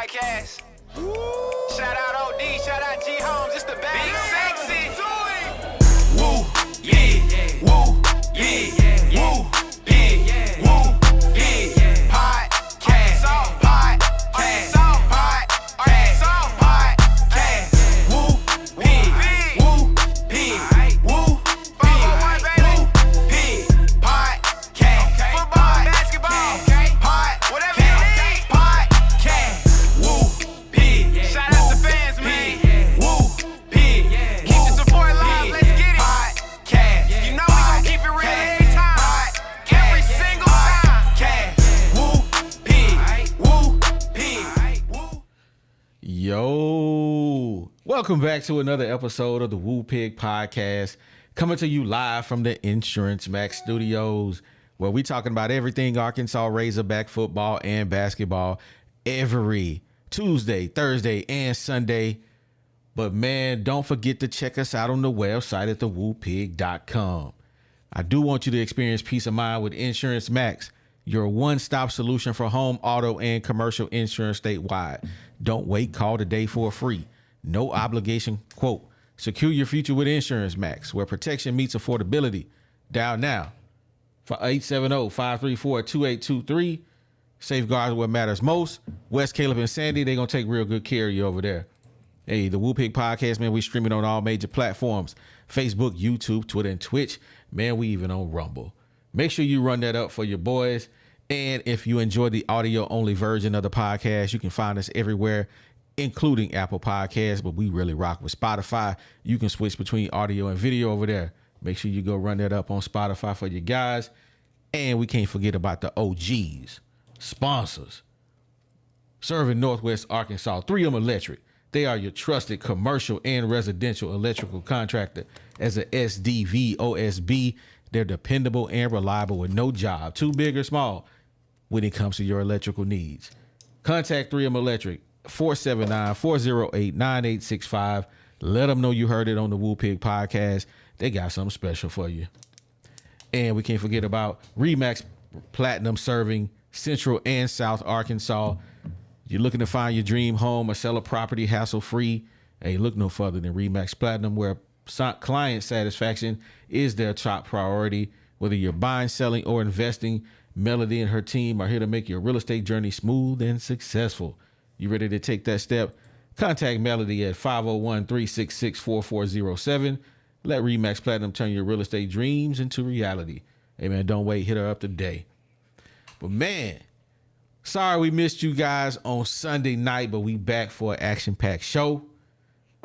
podcast. Shout out OD, shout out G Homes, it's the best. Big sexy. Woo, yeah, woo, yeah, woo, yeah, woo, yeah, podcast, podcast, podcast, woo, big, woo, big, woo, big, podcast, football, basketball, whatever you need, podcast, woo, big, shout out the fans, man, woo, big, keep the support live, let's get it, podcast, you know we gon' keep it real every time, every single time, podcast, woo, big, woo. Yo, welcome back to another episode of the Woo Pig Podcast, coming to you live from the Insurance Max Studios, where we talking about everything Arkansas Razorback football and basketball every Tuesday, Thursday, and Sunday. But man, don't forget to check us out on the website at thewoopig.com. I do want you to experience peace of mind with Insurance Max, your one-stop solution for home, auto, and commercial insurance statewide. Don't wait. Call today for a free, no obligation quote. Secure your future with Insurance Max, where protection meets affordability. Dial now for 870-534-2823. Safeguards what matters most. Wes, Caleb, and Sandy, they're going to take real good care of you over there. Hey, the Woo Pig Podcast, man, we streaming on all major platforms. Facebook, YouTube, Twitter, and Twitch. Man, we even on Rumble. Make sure you run that up for your boys. And if you enjoy the audio-only version of the podcast, you can find us everywhere, including Apple Podcasts, but we really rock with Spotify. You can switch between audio and video over there. Make sure you go run that up on Spotify for you guys. And we can't forget about the OGs, sponsors, serving Northwest Arkansas, 3M Electric. They are your trusted commercial and residential electrical contractor. As a SDV OSB, they're dependable and reliable with no job, too big or small, when it comes to your electrical needs. Contact 3M Electric, 479-408-9865. Let them know you heard it on the Woo Pig Podcast. They got something special for you. And we can't forget about Remax Platinum, serving Central and South Arkansas. You're looking to find your dream home or sell a property hassle-free. Hey, look no further than Remax Platinum, where client satisfaction is their top priority. Whether you're buying, selling, or investing, Melody and her team are here to make your real estate journey smooth and successful. You ready to take that step? Contact Melody at 501-366-4407. Let Remax Platinum turn your real estate dreams into reality. Hey, man, don't wait. Hit her up today. But, man, sorry we missed you guys on Sunday night, but we back for an action-packed show.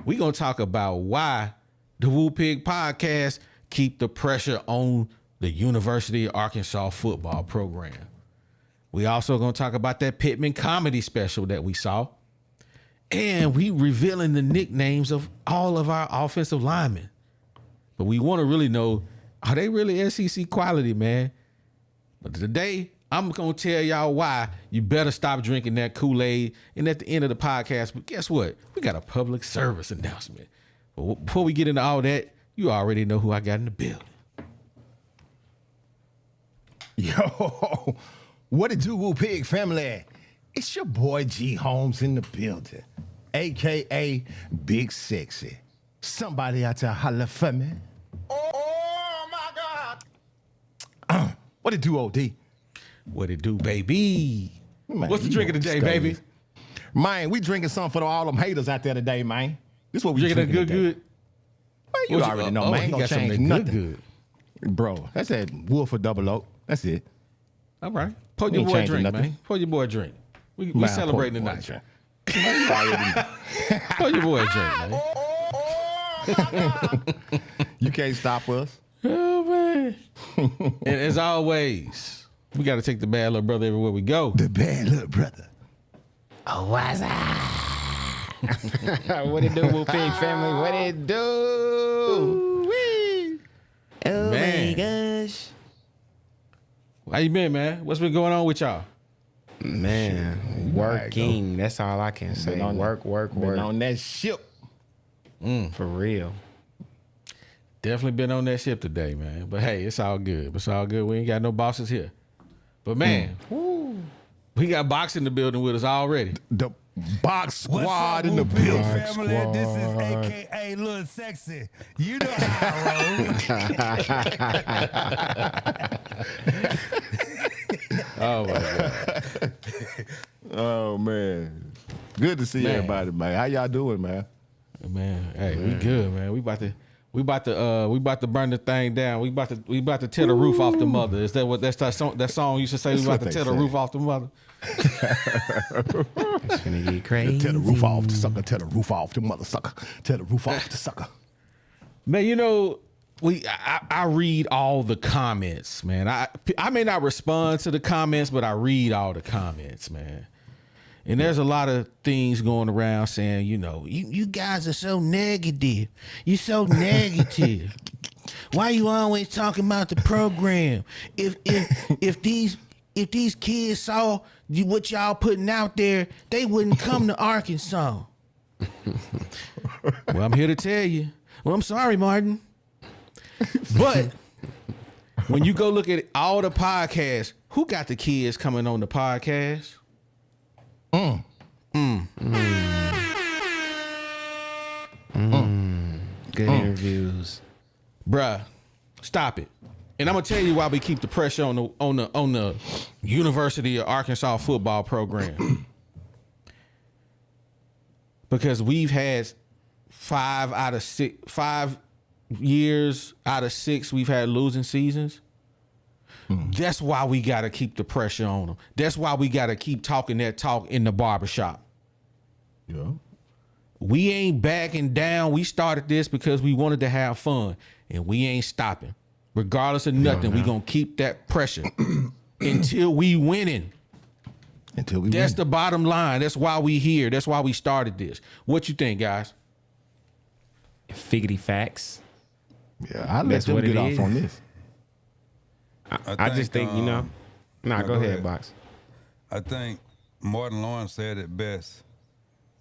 We're going to talk about why the Woo Pig Podcast keep the pressure on the University of Arkansas football program. We also going to talk about that Pitman comedy special that we saw. And we revealing the nicknames of all of our offensive linemen. But we want to really know, are they really SEC quality, man? But today, I'm going to tell y'all why you better stop drinking that Kool-Aid. And at the end of the podcast, but guess what? We got a public service announcement. But before we get into all that, you already know who I got in the building. Yo, what it do, Woo Pig family? It's your boy G Holmes in the building, a.k.a. Big Sexy. Somebody out there holla for me. Oh my God. What it do, OD? What it do, baby? Man, What's the you drink of the know day, what baby? Man, we drinking something for all them haters out there today, man. This is what we Drinking a drinking good, today. Man, you already know, man. Ain't gonna change nothing. Bro, that's that Wolf or Double Oak. That's it. All right. Pour We your ain't boy a changing drink, nothing. man. Pour your boy a drink. We Man, celebrating pour tonight. you already know. Pour your boy a drink, man. You can't stop us. Oh, man. And as always, we got to take the bad little brother everywhere we go. The bad little brother. Oh, what's up? What it do, Woo Pig family? What it do? Ooh-wee. Oh, Man. my gosh. How you been, man? What's been going on with y'all? Man, working. That's all I can say. Been on Work. Been on that ship. For real. Definitely been on that ship today, man. But hey, it's all good. It's all good. We ain't got no bosses here. But man, we got Box in the building with us already. Box What's squad up, in the Whoop Pig building. family? This is AKA Lil Sexy. You know how I roll. Oh my God. Oh man, good to see everybody, man. How y'all doing, man? Man, hey, we good, man. We about to burn the thing down. We about to tear the roof off the mother. Is that what that song used to say? We about to tear the roof off the mother. It's gonna get crazy. Tear the roof off the sucker. Tear the roof off the mother sucker. Tear the roof off the sucker. Man, you know, I read all the comments, man. I may not respond to the comments, but I read all the comments, man. And there's a lot of things going around saying, you know, you guys are so negative. You're so negative. Why you always talking about the program? If these kids saw what y'all putting out there, they wouldn't come to Arkansas. Well, I'm here to tell you. Well, I'm sorry, Martin. But when you go look at all the podcasts, who got the kids coming on the podcast? Good interviews. Bruh, stop it. And I'm gonna tell you why we keep the pressure on the University of Arkansas football program. Because we've had 5 years out of 6 we've had losing seasons. That's why we got to keep the pressure on them. That's why we got to keep talking that talk in the barbershop. Yeah. We ain't backing down. We started this because we wanted to have fun, and we ain't stopping. Regardless of nothing, we going to keep that pressure until we winning. Until we That's win. the bottom line. That's why we here. That's why we started this. What you think, guys? Figgity facts. Yeah, I let That's them what get it off is. on this. I just think, you know. Nah, go ahead, Box. I think Martin Lawrence said it best.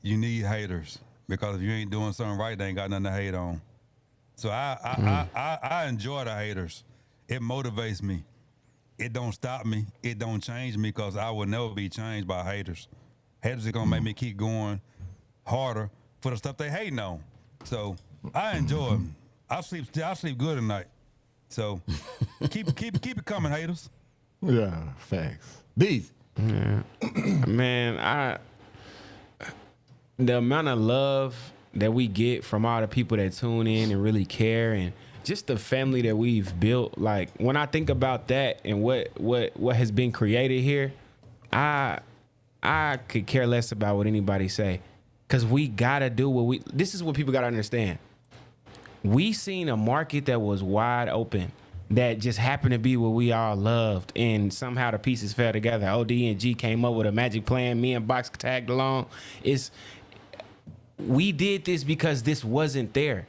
You need haters because if you ain't doing something right, they ain't got nothing to hate on. So I enjoy the haters. It motivates me. It don't stop me. It don't change me because I will never be changed by haters. Haters are gonna make me keep going harder for the stuff they hating on. So I enjoy it. I sleep good at night. So keep it coming, haters. Yeah, facts. These. Man, the amount of love that we get from all the people that tune in and really care, and just the family that we've built. Like when I think about that and what has been created here, I could care less about what anybody say, because we gotta do this is what people gotta understand. We seen a market that was wide open that just happened to be what we all loved, and somehow the pieces fell together. OD and G came up with a magic plan. Me and Box tagged along. We did this because this wasn't there.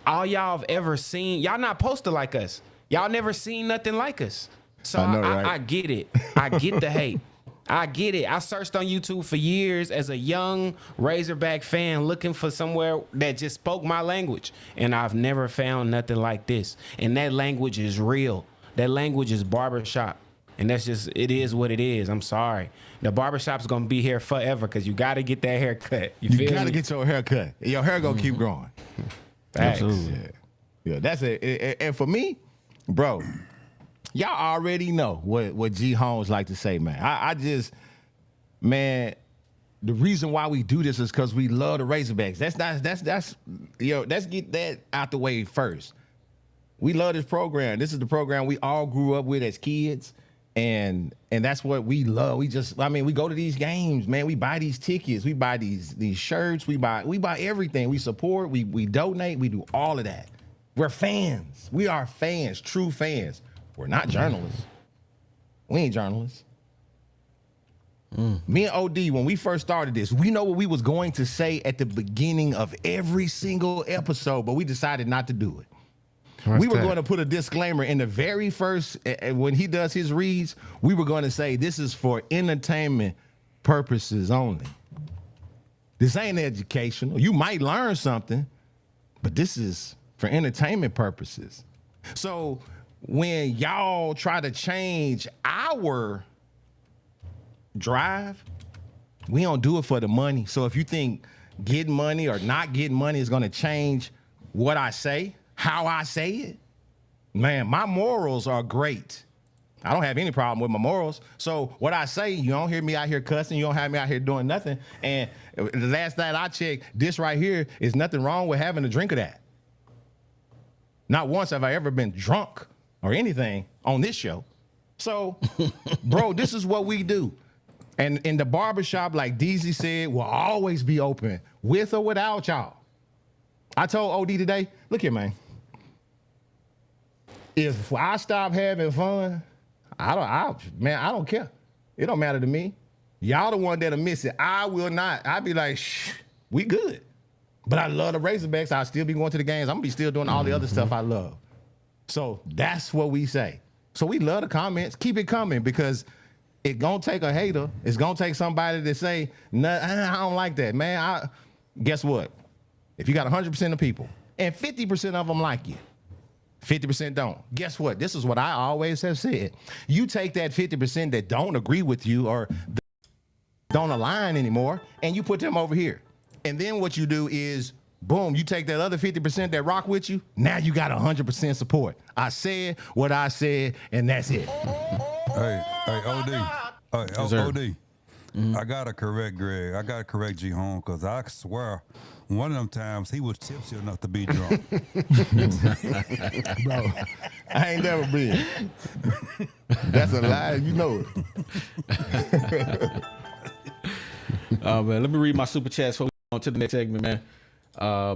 All y'all have ever seen, y'all not posted like us. Y'all never seen nothing like us. So I know, right? I get it. I get the hate. I get it. I searched on YouTube for years as a young Razorback fan looking for somewhere that just spoke my language. And I've never found nothing like this. And that language is real. That language is barbershop. And that's just, it is what it is. I'm sorry. The barbershop's going to be here forever because you got to get that haircut. You got to get your hair cut. Your hair going to keep growing. Absolutely. Yeah, that's it. And for me, bro, y'all already know what G Holmes like to say, man. I just, man, the reason why we do this is because we love the Razorbacks. Let's get that out the way first. We love this program. This is the program we all grew up with as kids. And that's what we love. We go to these games, man. We buy these tickets, we buy these shirts, we buy everything. We support, we donate, we do all of that. We're fans. We are fans, true fans. We're not journalists. We ain't journalists. Me and OD, when we first started this, we know what we was going to say at the beginning of every single episode, but we decided not to do it. We were going to put a disclaimer in the very first, when he does his reads, we were going to say this is for entertainment purposes only. This ain't educational. You might learn something, but this is for entertainment purposes. So when y'all try to change our drive, We don't do it for the money. So if you think getting money or not getting money is going to change what I say, how I say it, man, my morals are great. I don't have any problem with my morals. So what I say, you don't hear me out here cussing. You don't have me out here doing nothing. And the last night I checked, this right here is nothing wrong with having a drink of that. Not once have I ever been drunk or anything on this show. So, bro, this is what we do. And in the barbershop, like DZ said, will always be open with or without y'all. I told OD today, look here, man. If I stop having fun, I don't care. It don't matter to me. Y'all the one that'll miss it. I will not. I'll be like, shh, we good. But I love the Razorbacks. I'll still be going to the games. I'm gonna be still doing all the other stuff I love. So that's what we say. So we love the comments. Keep it coming because it gonna take a hater. It's gonna take somebody to say, nah, I don't like that, man. Guess what? If you got 100% of people and 50% of them like you, 50% don't. Guess what? This is what I always have said. You take that 50% that don't agree with you or don't align anymore, and you put them over here. And then what you do is, boom, you take that other 50% that rock with you. Now you got 100% support. I said what I said, and that's it. Hey, OD. OD. I gotta correct Greg. I gotta correct G Home because I swear one of them times he was tipsy enough to be drunk. Bro, I ain't never been. That's a lie, you know it. Man, let me read my super chats before we go on to the next segment, man.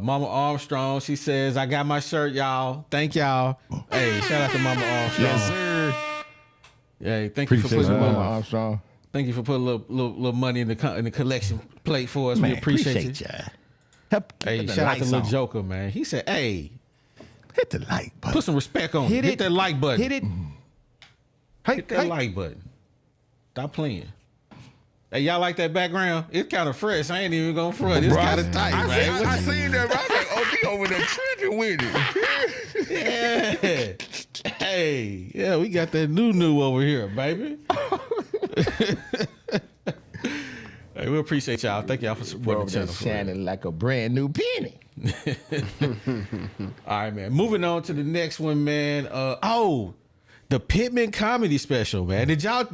Mama Armstrong, she says, I got my shirt, y'all. Thank y'all. Hey, shout out to Mama Armstrong. Yes, sir. Hey, thank you for putting Mama Armstrong. Thank you for putting a little money in the collection plate for us. Man, we appreciate you. Hey, shout out to Lil Joker, man. He said, hey, hit the like button. Put some respect on it. Hit that like button. Hit it. Hit that like button. Stop playing. Hey, y'all like that background? It's kind of fresh. I ain't even going front. It's kind of tight, man. I seen that. I was like, oh, he over there tripping with it. Yeah. Hey, yeah, we got that new over here, baby. Hey, we appreciate y'all. Thank y'all for supporting the channel. Shining like a brand new penny. All right, man. Moving on to the next one, man. The Pitman comedy special, man. Did y'all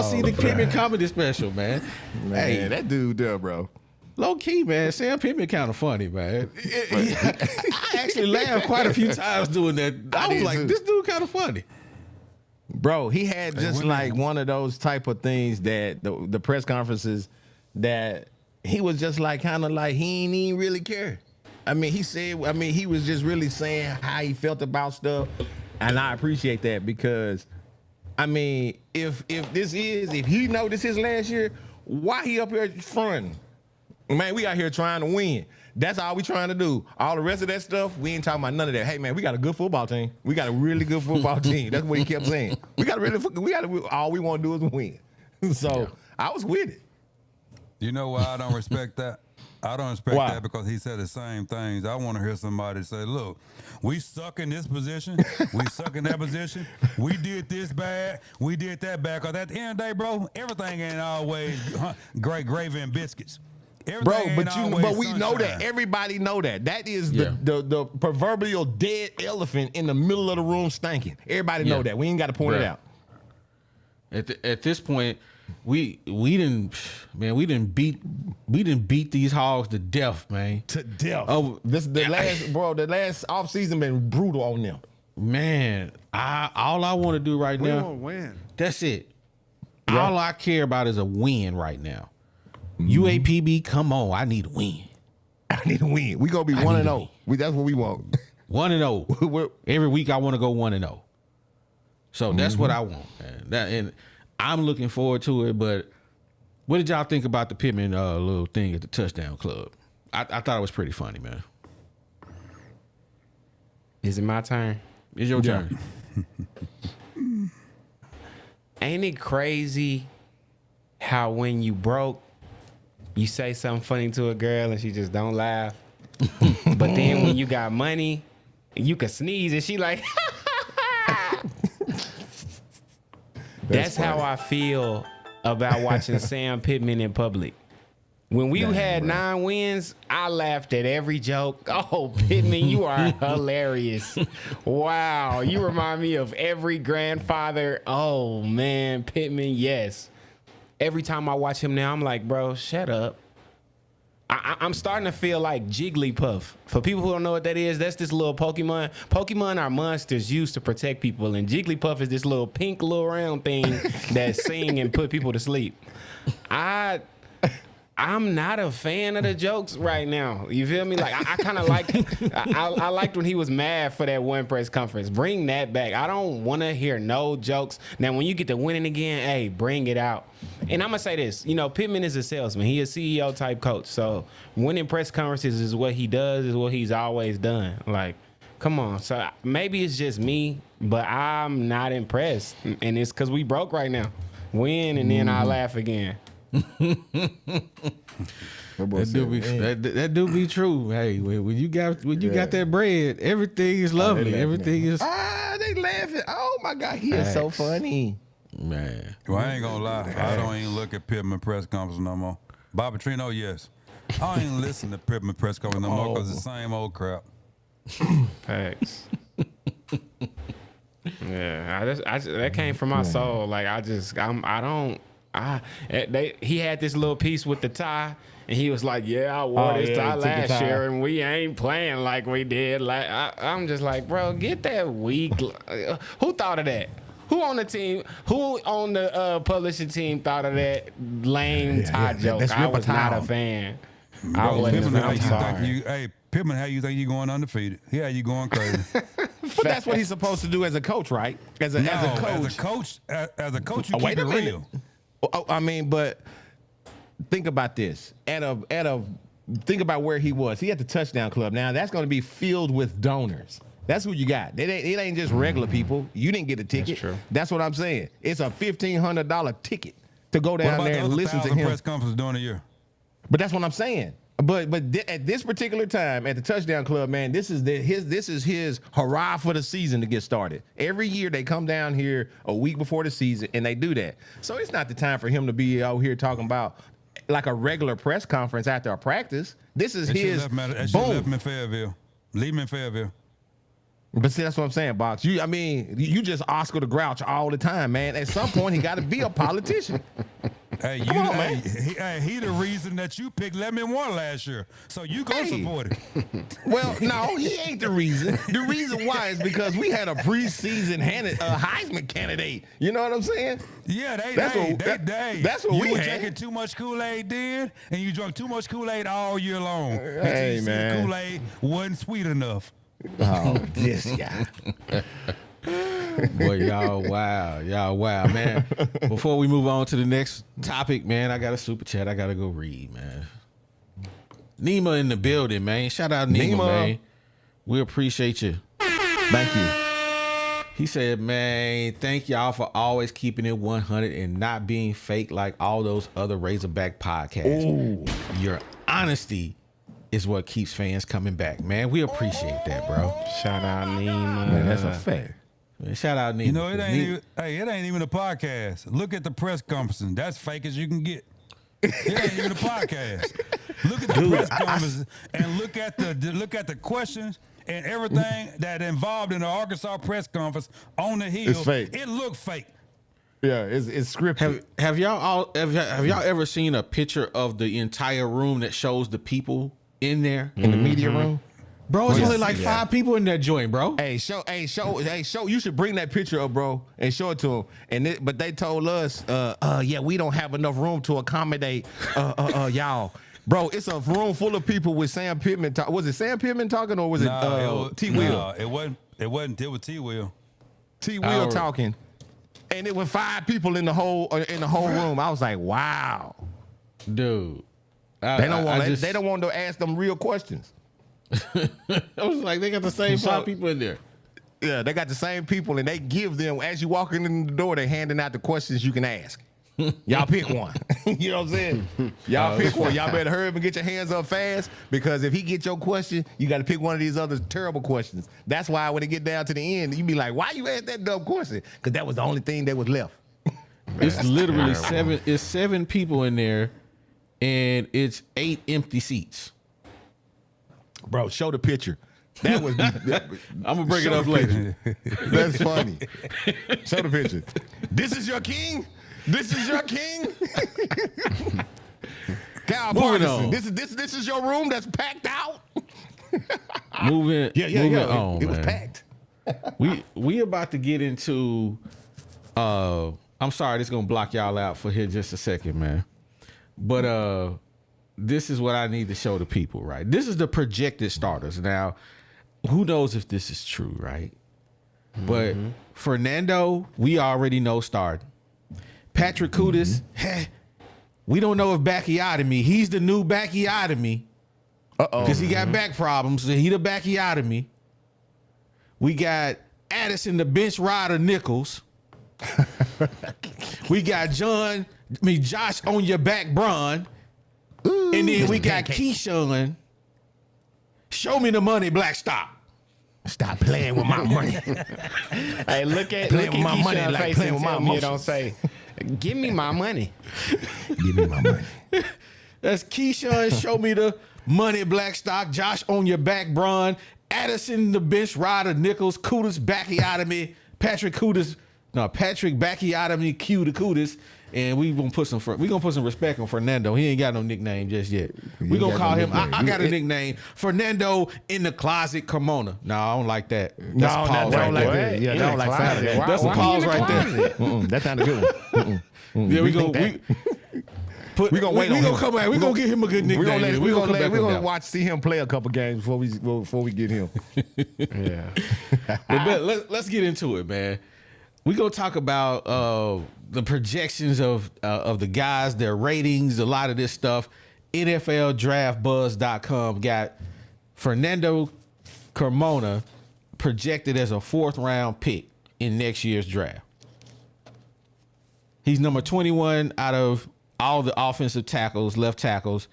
see the Pitman comedy special, man? Hey, that dude there, bro. Low key, man. Sam Pitman kind of funny, man. I actually laughed quite a few times doing that. I was like, this dude kind of funny. Bro, he had just like one of those type of things that the press conferences that he was just like kind of like he ain't even really care. I mean, he was just really saying how he felt about stuff. And I appreciate that because, I mean, if he know this his last year, why he up here fronting? Man, we out here trying to win. That's all we trying to do. All the rest of that stuff, we ain't talking about none of that. Hey, man, we got a good football team. We got a really good football team. That's what he kept saying. All we want to do is win. So I was with it. You know why I don't respect that? I don't respect that because he said the same things. I want to hear somebody say, look, we suck in this position. We suck in that position. We did this bad. We did that bad. Because at the end of the day, bro, everything ain't always great gravy and biscuits. Everything but we know that. Everybody know that. That is the proverbial dead elephant in the middle of the room stinking. Everybody know that. We ain't got to point it out. At this point, we didn't beat these Hogs to death, man. To death. Oh, the last offseason been brutal on them. Man, all I want to do right now, win. That's it. Yeah. All I care about is a win right now. UAPB, come on, I need a win. I need a win. We gonna be 1-0. That's what we want. 1-0. Every week I want to go 1-0. So that's what I want, man. And I'm looking forward to it. But what did y'all think about the Pitman little thing at the touchdown club? I thought it was pretty funny, man. Is it my turn? It's your turn. Ain't it crazy how when you broke, you say something funny to a girl and she just don't laugh? But then when you got money, you can sneeze and she like, That's how I feel about watching Sam Pitman in public. When we had 9 wins, I laughed at every joke. Oh, Pitman, you are hilarious. Wow. You remind me of every grandfather. Oh, man, Pitman, yes. Every time I watch him now, I'm like, bro, shut up. I'm starting to feel like Jigglypuff. For people who don't know what that is, that's this little Pokemon. Pokemon are monsters used to protect people, and Jigglypuff is this little pink little round thing that sing and put people to sleep. I'm not a fan of the jokes right now. You feel me? Like I kind of like I liked when he was mad for that one press conference. Bring that back. I don't want to hear no jokes. Now, when you get to winning again, hey, bring it out. And I'm gonna say this. You know, Pitman is a salesman. He is a CEO type coach. So winning press conferences is what he does. Is what he's always done. Like, come on. So maybe it's just me, but I'm not impressed. And it's because we broke right now. Win and then I laugh again. That do be true. Hey, when you got that bread, everything is lovely. Everything is they laughing. Oh my God, he is so funny. Man. Well, I ain't gonna lie. I don't even look at Pitman press conference no more. Bobby Trino, yes. I don't even listen to Pitman press conference no more because it's the same old crap. Facts. Yeah, that came from my soul. Like he had this little piece with the tie, and he was like, "Yeah, I wore this tie last year, and we ain't playing like we did." Like I'm just like, bro, get that weak. Who thought of that? Who on the team? Who on the publishing team thought of that lame tie joke? I was not a fan. I wasn't. I'm sorry. Hey, Pitman, how you think you going undefeated? Yeah, you going crazy. But that's what he's supposed to do as a coach, right? As a coach, you keep it real. I mean, but think about this. Think about where he was. He at the touchdown club. Now that's going to be filled with donors. That's who you got. It ain't just regular people. You didn't get a ticket. That's true. That's what I'm saying. It's a $1,500 ticket to go down there and listen to him. Press conference during the year. But that's what I'm saying. But at this particular time at the touchdown club, man, this is his hurrah for the season to get started. Every year they come down here a week before the season and they do that. So it's not the time for him to be out here talking about like a regular press conference after a practice. This is his boom. Left him in Fayetteville. Leave him in Fayetteville. But see, that's what I'm saying, Box. You just Oscar the Grouch all the time, man. At some point, he got to be a politician. Hey, he the reason that you picked Lemon 1 last year. So you go support it. Well, no, he ain't the reason. The reason why is because we had a preseason Heisman candidate. You know what I'm saying? Yeah, that's what you we were had. drinking too much Kool-Aid then, and you drank too much Kool-Aid all year long. Hey, man. The Kool-Aid wasn't sweet enough. Oh, this guy. Boy, y'all wow, man. Before we move on to the next topic, man, I got a super chat I gotta go read, man. Nima in the building, man. Shout out Nima, man. We appreciate you. Thank you. He said, man, thank y'all for always keeping it 100 and not being fake like all those other Razorback podcasts. Ooh. Your honesty is what keeps fans coming back, man. We appreciate that, bro. Shout out Nima. Man, that's a fact. Man, shout out Nima. You know, it ain't even a podcast. Look at the press conference. That's fake as you can get. It ain't even a podcast. Look at the press conference and look at the questions and everything that involved in the Arkansas press conference on the hill. It's fake. It looked fake. Yeah, it's scripted. Have y'all ever seen a picture of the entire room that shows the people in there in the media room? Bro, it's only like 5 people in that joint, bro. Hey, show. You should bring that picture up, bro, and show it to them. But they told us, yeah, we don't have enough room to accommodate y'all. Bro, it's a room full of people with Sam Pitman. Was it Sam Pitman talking or was it T. Will? No, it wasn't. It was T. Will. T. Will talking, and it was 5 people in the whole room. I was like, wow, dude. They don't want to ask them real questions. I was like, they got the same 5 people in there. Yeah, they got the same people, and they give them, as you walking in the door, they're handing out the questions you can ask. Y'all pick one. You know what I'm saying? Y'all pick one. Y'all better hurry up and get your hands up fast, because if he gets your question, you got to pick one of these other terrible questions. That's why when it get down to the end, you be like, why you ask that dumb question? Because that was the only thing that was left. It's literally 7 people in there. and it's 8 empty seats. Bro, show the picture. That was. I'm gonna bring it up later. That's funny. Show the picture. This is your king. This is your king. Kyle Moving Parkinson. on. This is your room that's packed out. Moving on, It was man. packed. We about to get into. I'm sorry, this is gonna block y'all out for here just a second, man. But this is what I need to show the people, right? This is the projected starters. Now, who knows if this is true, right? But Fernando, we already know starting. Patrick Kutas, we don't know if Backiotomy. He's the new Backiotomy. Because he got back problems. So he the Backiotomy. We got Addison the bench rider Nichols. We got Josh on your back Braun. And then we got Keyshawn. Show me the money, Blackstock. Stop playing with my money. Hey, look at Playing with my Keyshawn's money like face playing and with my tell me it don't emotions. say, "Give me my money." Give me my money. That's Keyshawn. Show me the money, Blackstock. Josh on your back, Braun. Addison the bench rider Nichols. Kutas Backiotomy. Patrick Backiotomy. Q the Kutas. And we gonna put some respect on Fernando. He ain't got no nickname just yet. We gonna call him. I got a nickname, Fernando in the closet Carmona. No, I don't like that. That's a pause right like there. that. Yeah, don't like closet. that. That's a Why pause he in the right there. closet? That's not a good one. Yeah, we gonna come back. We gonna give him a good nickname. We're come back on gonna that. see him play a couple games before we get him. Yeah. But let's get into it, man. We gonna talk about the projections of the guys, their ratings, a lot of this stuff. NFLDraftBuzz.com got Fernando Carmona projected as a 4th round pick in next year's draft. He's number 21 out of all the offensive tackles, left tackles.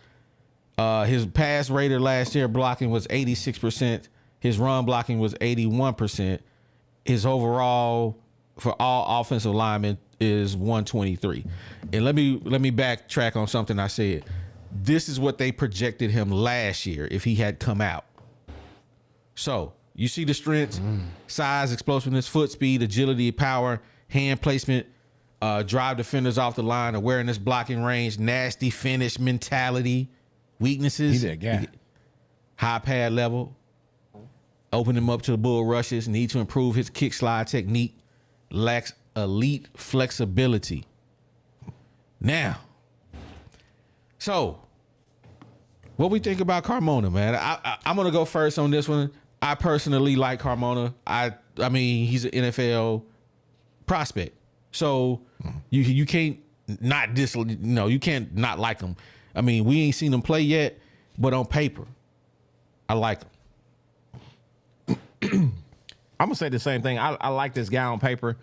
His pass rater last year blocking was 86%. His run blocking was 81%. His overall for all offensive linemen is 123. And let me backtrack on something I said. This is what they projected him last year if he had come out. So you see the strengths, size, explosiveness, foot speed, agility, power, hand placement, drive defenders off the line, awareness, blocking range, nasty finish, mentality, weaknesses. He's that guy. High pad level. Open him up to the bull rushes. Need to improve his kick slide technique. Lacks elite flexibility. Now, so what we think about Carmona, man? I'm gonna go first on this one. I personally like Carmona. I mean, he's an NFL prospect, so you can't not you can't not like him. I mean, we ain't seen him play yet, but on paper, I like him. I'm gonna say the same thing. I like this guy on paper.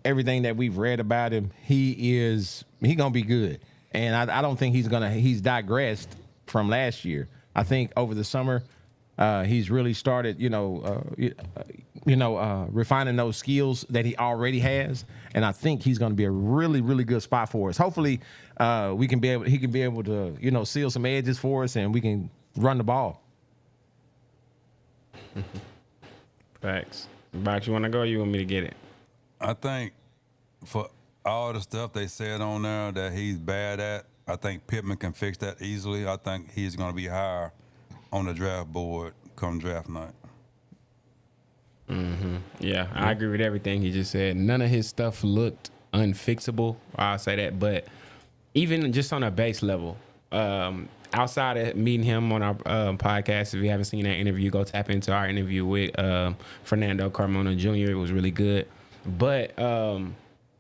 Everything that we've read about him, he gonna be good. And I don't think he's digressed from last year. I think over the summer, he's really started, refining those skills that he already has. And I think he's gonna be a really, really good spot for us. Hopefully, he can be able to, seal some edges for us, and we can run the ball. Facts. Box, you want to go or you want me to get it? I think for all the stuff they said on there that he's bad at, I think Pitman can fix that easily. I think he's going to be higher on the draft board come draft night. Yeah, I agree with everything he just said. None of his stuff looked unfixable. I'll say that. But even just on a base level, outside of meeting him on our podcast, if you haven't seen that interview, go tap into our interview with Fernando Carmona Jr. It was really good. But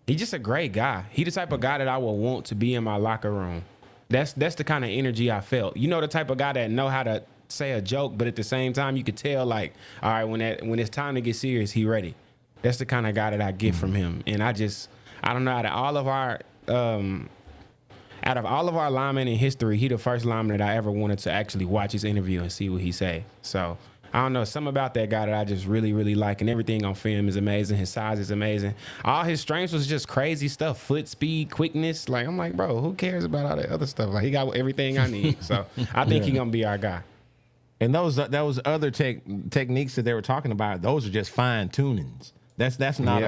he's just a great guy. He the type of guy that I would want to be in my locker room. That's the kind of energy I felt. You know, the type of guy that know how to say a joke, but at the same time, you could tell, like, all right, when it's time to get serious, he ready. That's the kind of guy that I get from him. And I don't know, out of all of our linemen in history, he the first lineman that I ever wanted to actually watch his interview and see what he say. So I don't know, something about that guy that I just really, really like, and everything on film is amazing. His size is amazing. All his strengths was just crazy stuff, foot speed, quickness. Like, I'm like, bro, who cares about all that other stuff? Like, he got everything I need. So I think he's going to be our guy. And those other techniques that they were talking about, those are just fine tunings. That's not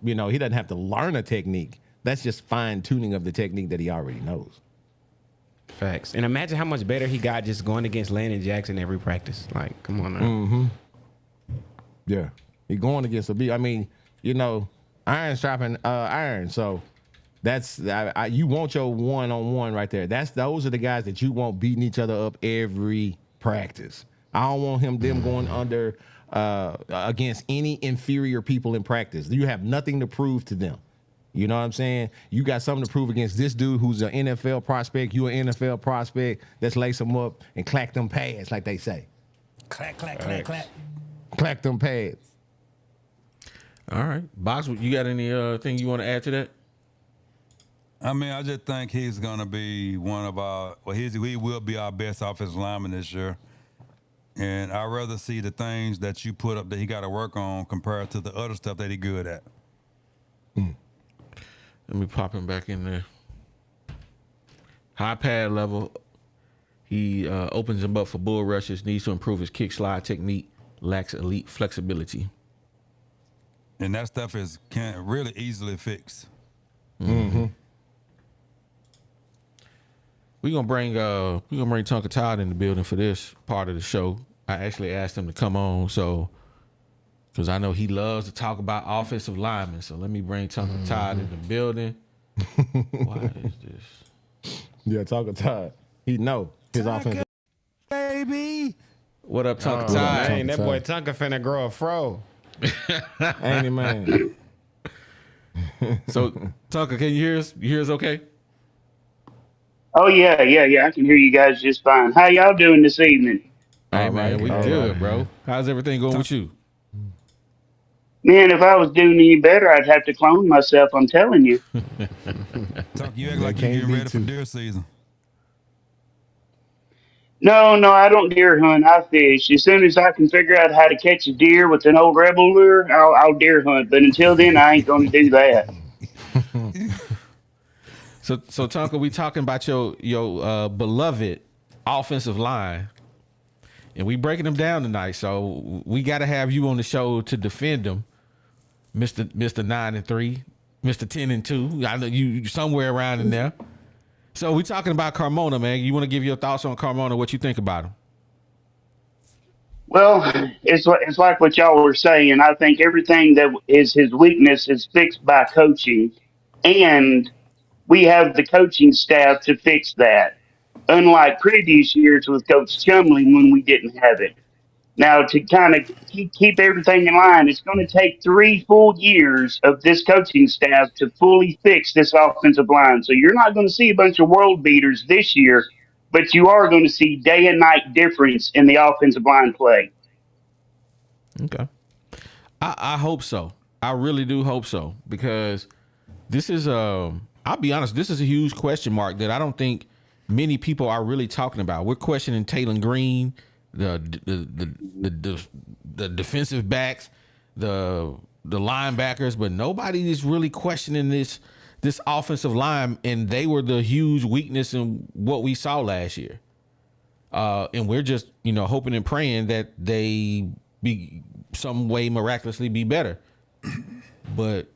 he doesn't have to learn a technique. That's just fine tuning of the technique that he already knows. Facts. And imagine how much better he got just going against Landon Jackson every practice. Like, come on now. Mm-hmm. Yeah. He going against a beat. I mean, iron sharpening iron. So that's you want your one-on-one right there. Those are the guys that you want beating each other up every practice. I don't want them going under against any inferior people in practice. You have nothing to prove to them. You know what I'm saying? You got something to prove against this dude who's an NFL prospect. You an NFL prospect. Let's lace them up and clack them pads, like they say. Clack, clack, clack, clack. Clack them pads. All right. Box, you got any thing you want to add to that? I mean, I just think he's going to be one of our, he will be our best offensive lineman this year. And I'd rather see the things that you put up that he got to work on compared to the other stuff that he good at. Let me pop him back in there. High pad level. He opens him up for bull rushes. Needs to improve his kick slide technique. Lacks elite flexibility. And that stuff can really easily fix. Mm-hmm. We're gonna bring Tonka Todd in the building for this part of the show. I actually asked him to come on, because I know he loves to talk about offensive linemen. So let me bring Tonka Todd in the building. Why is this? Yeah, Tonka Todd. He know his offensive. Baby. What up, Tonka Todd? Dang, that boy Tonka finna grow a fro. Ain't he, man? So, Tonka, can you hear us? You hear us okay? Oh, yeah. I can hear you guys just fine. How y'all doing this evening? Hey, man, we good, right. bro. How's everything going with you? Man, if I was doing any better, I'd have to clone myself, I'm telling you. You act like you're getting ready for deer season. No, I don't deer hunt. I fish. As soon as I can figure out how to catch a deer with an old rebel lure, I'll deer hunt. But until then, I ain't going to do that. So Tonka, we talking about your beloved offensive line, and we breaking them down tonight. So we got to have you on the show to defend them, Mr. 9-3, Mr. 10-2. I know you somewhere around in there. So we talking about Carmona, man. You want to give your thoughts on Carmona? What you think about him? Well, it's like what y'all were saying. I think everything that is his weakness is fixed by coaching, and we have the coaching staff to fix that. Unlike previous years with Coach Chumley when we didn't have it. Now, to kind of keep everything in line, it's going to take 3 full years of this coaching staff to fully fix this offensive line. So you're not going to see a bunch of world beaters this year, but you are going to see day and night difference in the offensive line play. Okay. I hope so. I really do hope so, because this is I'll be honest, this is a huge question mark that I don't think many people are really talking about. We're questioning Taylor Green, the defensive backs, the linebackers, but nobody is really questioning this offensive line, and they were the huge weakness in what we saw last year. And we're just, hoping and praying that they be some way miraculously be better. But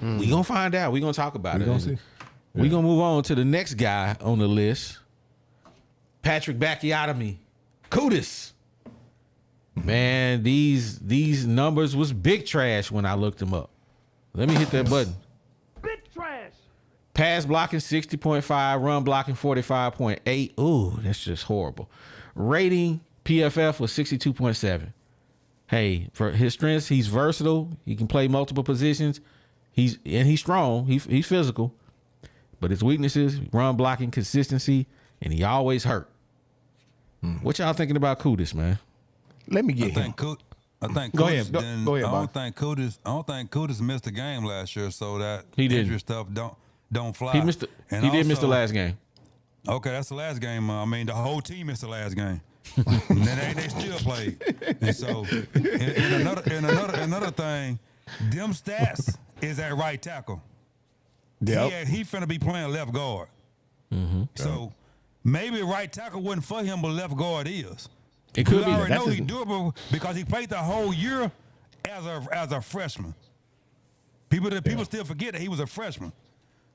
we gonna find out. We gonna talk about it. We gonna move on to the next guy on the list, Patrick Bacchiotomy, Kutas. Man, these numbers was big trash when I looked them up. Let me hit that button. Big trash. Pass blocking 60.5, run blocking 45.8. Ooh, that's just horrible. Rating PFF was 62.7. Hey, for his strengths, he's versatile. He can play multiple positions. He's strong. He's physical. But his weaknesses, run blocking, consistency, and he always hurt. What y'all thinking about Kutas, man? Let me get him. I think Go Kutas ahead. didn't- Go ahead, I Bob. don't think Kutas missed a game last year, so that He didn't. injury stuff don't fly. He did miss the last game. Okay, that's the last game. I mean, the whole team missed the last game. And then they still played. And so, and another thing, them stats is at right tackle. Yep. He finna be playing left guard. So maybe right tackle wasn't for him, but left guard is. It could We be. already That's know his- he's durable because he played the whole year as a freshman. People still forget that he was a freshman.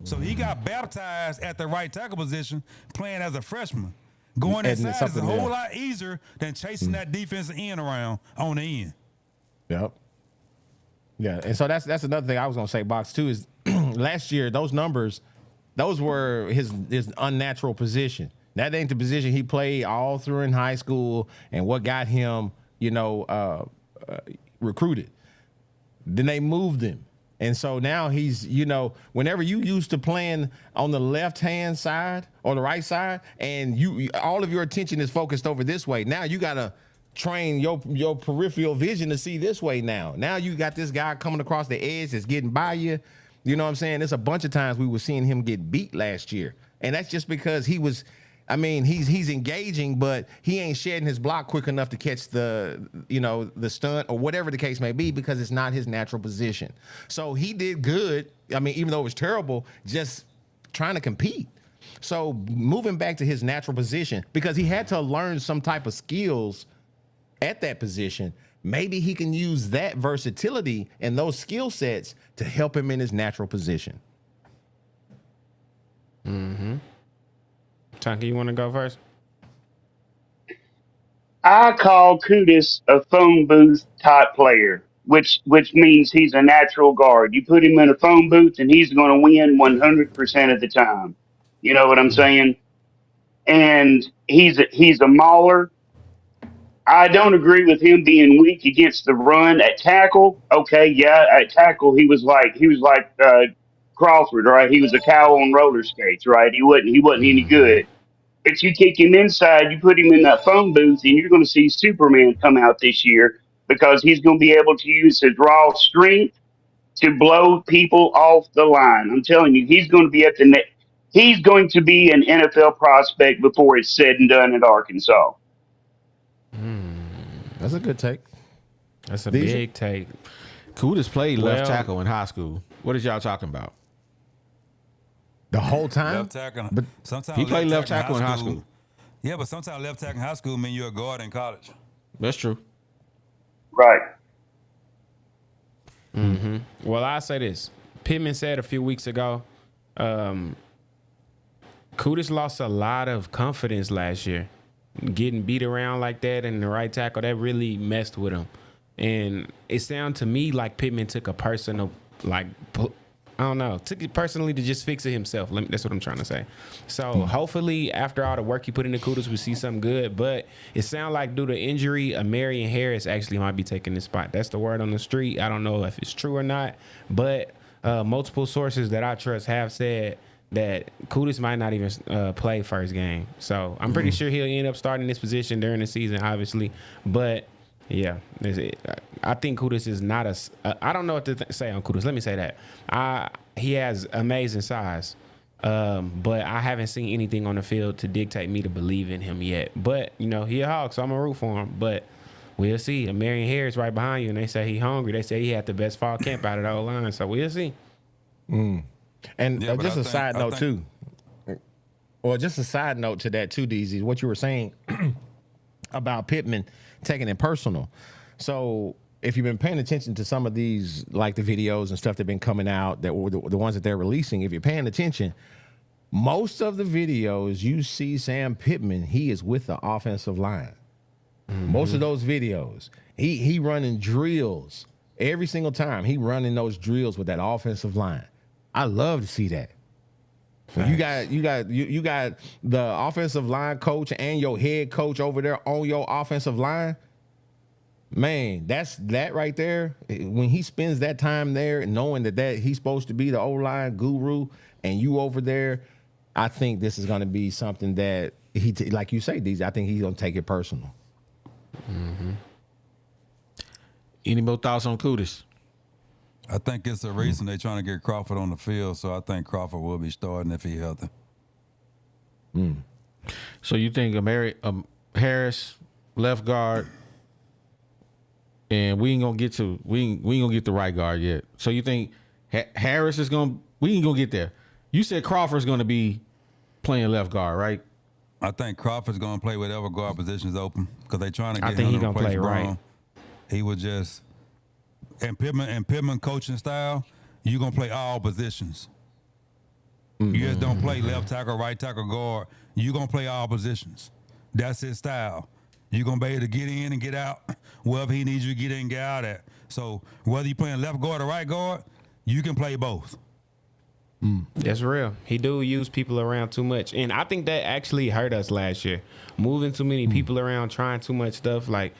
So he got baptized at the right tackle position playing as a freshman. Going Adding inside is a something whole there. lot easier than chasing that defensive end around on the end. Yep. Yeah, and so that's another thing I was gonna say, Box, too, is last year those numbers, those were his unnatural position. That ain't the position he played all through in high school and what got him, recruited. Then they moved him. And so now he's, whenever you used to playing on the left-hand side or the right side, and you all of your attention is focused over this way, now you got to train your peripheral vision to see this way now. Now you got this guy coming across the edge that's getting by you. You know what I'm saying? There's a bunch of times we were seeing him get beat last year. And that's just because he's engaging, but he ain't shedding his block quick enough to catch the stunt or whatever the case may be, because it's not his natural position. So he did good. I mean, even though it was terrible, just trying to compete. So moving back to his natural position, because he had to learn some type of skills at that position, maybe he can use that versatility and those skill sets to help him in his natural position. Tonka, you want to go first? I call Kutas a phone booth type player, which means he's a natural guard. You put him in a phone booth and he's going to win 100% of the time. You know what I'm saying? And he's a mauler. I don't agree with him being weak against the run at tackle. Okay, yeah, at tackle he was like Crawford, right? He was a cow on roller skates, right? He wasn't any good. But you kick him inside, you put him in that phone booth, and you're going to see Superman come out this year, because he's going to be able to use his raw strength to blow people off the line. I'm telling you, he's going to be at the net. He's going to be an NFL prospect before it's said and done at Arkansas. That's a good take. That's a These- big take. Kutas played left Well- tackle in high school. What is y'all talking about? The whole time? Left tackle. But sometimes he played left tackle in high school. Yeah, but sometimes left tackle in high school mean you're a guard in college. That's true. Right. Well, I'll say this. Pitman said a few weeks ago, Kutas lost a lot of confidence last year. Getting beat around like that in the right tackle, that really messed with him. And it sounded to me like Pitman took a personal, took it personally to just fix it himself. That's what I'm trying to say. So hopefully after all the work he put into Kutas, we see something good. But it sounds like due to injury, Marion Harris actually might be taking this spot. That's the word on the street. I don't know if it's true or not. But multiple sources that I trust have said that Kutas might not even play first game. So I'm pretty sure he'll end up starting this position during the season, obviously. But yeah, I think Kutas is not I don't know what to say on Kutas. Let me say that. He has amazing size, but I haven't seen anything on the field to dictate me to believe in him yet. But, he a Hog, so I'm going to root for him. But we'll see. And Marion Harris right behind you, and they say he hungry. They say he had the best fall camp out of the O-line, so we'll see. And Yeah, but just I a think- side I note, think- too. Or just a side note to that, too, DZ, what you were saying about Pitman taking it personal. So if you've been paying attention to some of these, like the videos and stuff that have been coming out, that were the ones that they're releasing, if you're paying attention, most of the videos you see Sam Pitman, he is with the offensive line. Most of those videos, he running drills every single time. He running those drills with that offensive line. I love to see that. So you got the offensive line coach and your head coach over there on your offensive line. Man, that right there. When he spends that time there, knowing that he's supposed to be the O-line guru, and you over there, I think this is going to be something that like you say, DJ, I think he's going to take it personal. Any more thoughts on Kutas? I think it's the reason they're trying to get Crawford on the field, so I think Crawford will be starting if he's healthy. So you think Harris left guard, and we ain't gonna get the right guard yet. So you think Harris is gonna? We ain't gonna get there. You said Crawford's gonna be playing left guard, right? I think Crawford's going to play whatever guard position is open because they're trying to get I think him he to gonna replace play Braun. right. He would just and Pitman coaching style. You're gonna play all positions. You just don't play left tackle, right tackle, guard. You're gonna play all positions. That's his style. You're gonna be able to get in and get out wherever he needs you to get in and get out at. So whether you're playing left guard or right guard, you can play both. That's real. He do use people around too much, and I think that actually hurt us last year. Moving too many people around, trying too much stuff. Like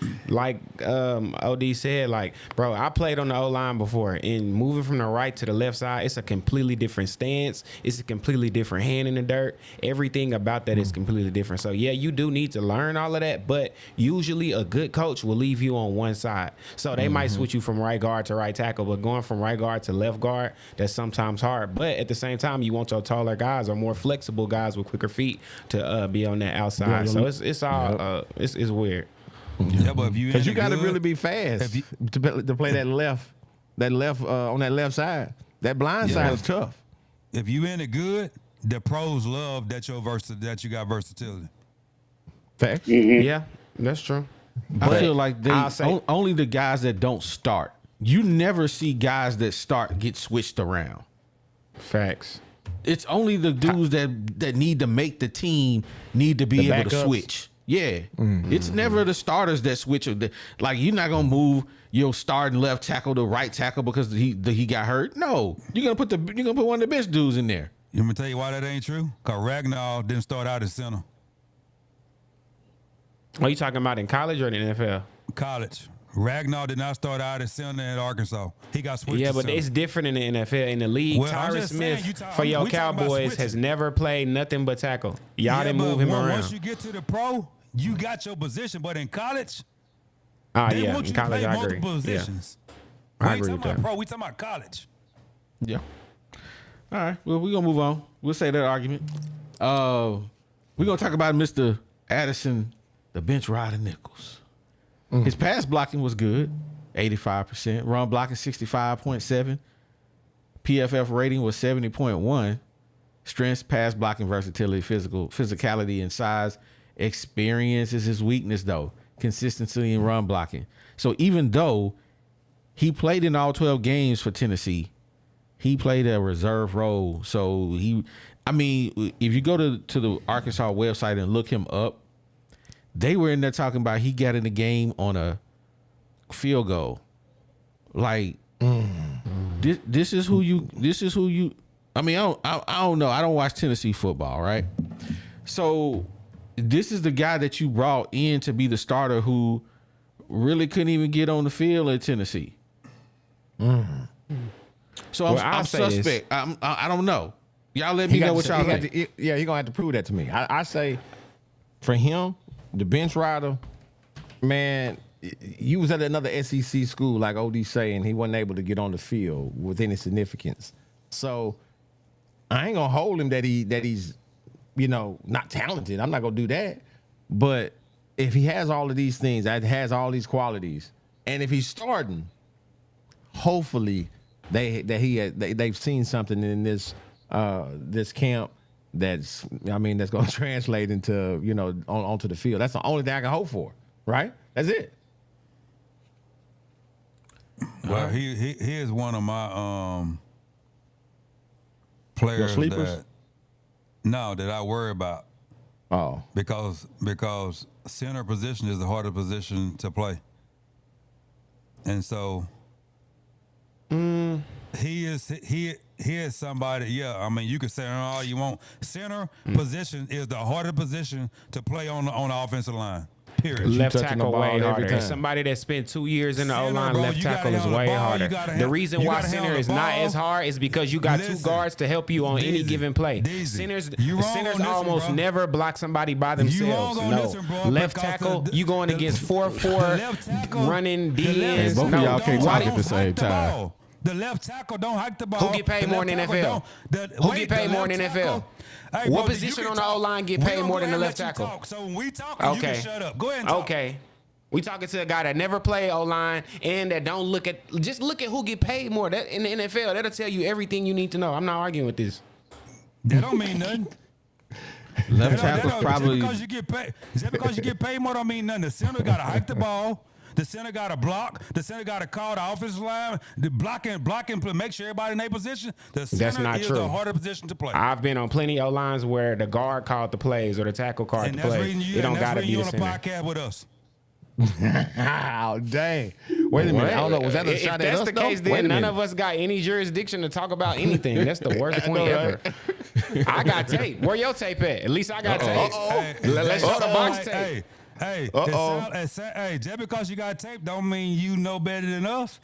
OD said, like, bro, I played on the O-line before, and moving from the right to the left side, it's a completely different stance. It's a completely different hand in the dirt. Everything about that is completely different. So yeah, you do need to learn all of that, but usually a good coach will leave you on one side. So they might switch you from right guard to right tackle, but going from right guard to left guard, that's sometimes hard. But at the same time, you want your taller guys or more flexible guys with quicker feet to be on that outside. So it's all it's weird. Yeah, but if Because you got to good, really be fast to play that left on that left side. That blind side is tough. if you in it good, the pros love that that you got versatility. Facts. Yeah, that's true. I feel like I'll say- only the guys that don't start. You never see guys that start get switched around. Facts. It's only the dudes that need to make the team need to be able to backups. switch. Yeah, it's never the starters that switch. Like, you're not gonna move your starting left tackle to right tackle because he got hurt. No, you're gonna put one of the best dudes in there. You want me to tell you why that ain't true? Because Ragnar didn't start out as center. Are you talking about in college or in the NFL? College. Ragnar did not start out as center at Arkansas. He got switched Yeah, to but center. it's different in the NFL. In the league, Well, I'm Tyrus just saying, Smith we for your talking about Cowboys switching. has never played nothing but tackle. Y'all Yeah, didn't but move him around. Once you get to the pro, you got your position. But in college, they Yeah, want in you to college, play I agree. multiple Yeah. positions. I We ain't agree talking with about that. pro, we talking about college. Yeah. All right. Well, we're gonna move on. We'll say that argument. We're gonna talk about Mr. Addison, the bench rider Nichols. His pass blocking was good, 85%. Run blocking 65.7. PFF rating was 70.1. Strengths, pass blocking, versatility, physicality, and size. Experience is his weakness, though. Consistency in run blocking. So even though he played in all 12 games for Tennessee, he played a reserve role. So if you go to the Arkansas website and look him up, they were in there talking about he got in the game on a field goal. Like, this is who you. I mean, I don't know. I don't watch Tennessee football, right? So this is the guy that you brought in to be the starter who really couldn't even get on the field at Tennessee. So I'm say this. suspect. I don't know. Y'all let me know what y'all think. He's gonna have to prove that to me. I say for him, the bench rider, man, you was at another SEC school, like OD saying, he wasn't able to get on the field with any significance. So I ain't gonna hold him that he's not talented. I'm not gonna do that. But if he has all of these things, that has all these qualities, and if he's starting, hopefully they've seen something in this camp that's going to translate into onto the field. That's the only thing I can hope for, right? That's it. Well, he is one of my players sleepers? that I worry about Oh, because center position is the hardest position to play, and so he is somebody. Yeah, I mean, you can say all you want. Center position is the hardest position to play on the offensive line. Period. Left touching the tackle ball way every harder. time. Somebody that spent 2 years in the Center, O-line bro, left you gotta tackle is handle the way ball, harder. you gotta The handle- reason you why gotta handle center the is not ball. as hard is because you got two Listen, guards to help you on any Deezy, given play. Deezy, Centers you wrong centers on this one, almost bro. never block somebody by You themselves. wrong on No. this one, bro, Left because tackle, the- you going the- against the 4-4 left tackle- running the left DNs. both of No, y'all can't why talk do- at the same hike the time. ball. The left tackle don't hike the ball. Who get paid more than NFL? Who get paid more than NFL? Hey, What bro, position you on can the talk. O-line get We paid gonna more go than the ahead left and let you tackle? talk. So when we talking, you can shut up. Go ahead and talk. Okay. We talking to a guy that never played O-line and that don't look at who get paid more. That in the NFL, that'll tell you everything you need to know. I'm not arguing with this. That don't mean nothing. Left tackle's probably. Just because you get paid more don't mean nothing. The center got to hike the ball. The center got to block. The center got to call the offensive line. The blocking, make sure everybody in their position. The center That's not is true. the harder position to play. I've been on plenty of lines where the guard called the plays or the tackle called and the that's plays. reason It don't got to be you the on a center. podcast with us. Oh, dang. Wait a minute. I don't know. Was that a If shot at that's us, the though? case, Wait a then none minute. of us got any jurisdiction to talk about anything. That's the worst point ever. I got tape. Where your tape at? At least I got tape. Let's show the box tape. Hey, just because you got tape don't mean you know better than us.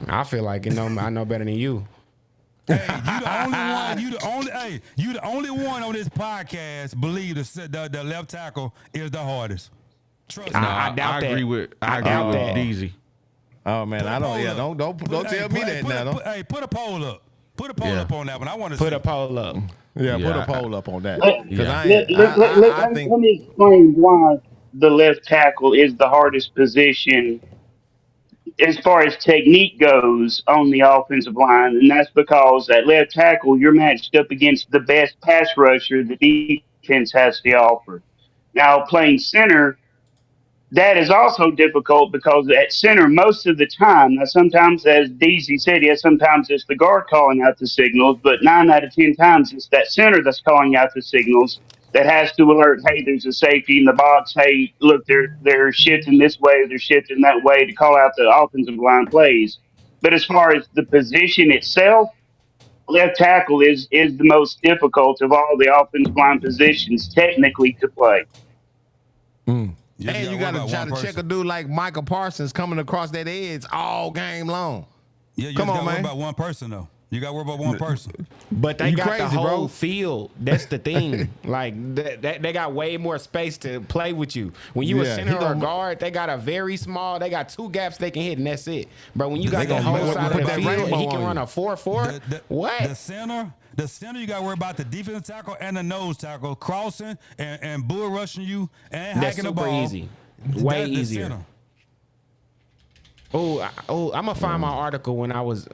I feel like I know better than you. Hey, you the only one on this podcast believe the left tackle is the hardest. Trust me. I doubt that. agree with I doubt that. DZ. Oh, man. I don't. Yeah, don't tell me that now. Hey, put a poll up. Put a poll Yeah. up on that one. I want to Put see. a poll up. Yeah, Yeah, put a poll up on that. Yeah. Because I think. Let me explain why the left tackle is the hardest position as far as technique goes on the offensive line, and that's because at left tackle you're matched up against the best pass rusher the defense has to offer. Now, playing center, that is also difficult because at center most of the time, now sometimes, as DZ said, yes, sometimes it's the guard calling out the signals, but 9 out of 10 times it's that center that's calling out the signals that has to alert, hey, there's a safety in the box. Hey, look, they're shifting this way, they're shifting that way to call out the offensive line plays. But as far as the position itself, left tackle is the most difficult of all the offensive line positions technically to play. And you got to worry try about to one check a person. dude like Michael Parsons coming across that edge all game long. Yeah, you Come just on, got to worry man. about one person though. You got to worry about one person. But they You got the crazy, whole bro. field. That's the thing. Like they got way more space to play with you. When you a Yeah, center he or a gonna- guard, they got a very small. They got 2 gaps they can hit, and that's it. But when you got They the gonna whole put side of the that field, and rainbow he can on run you. a 4-4. What? The center, you got to worry about the defensive tackle and the nose tackle crossing and bull rushing you and That's hacking the super ball. easy. Way The easier. center. I'm gonna find my article when I was.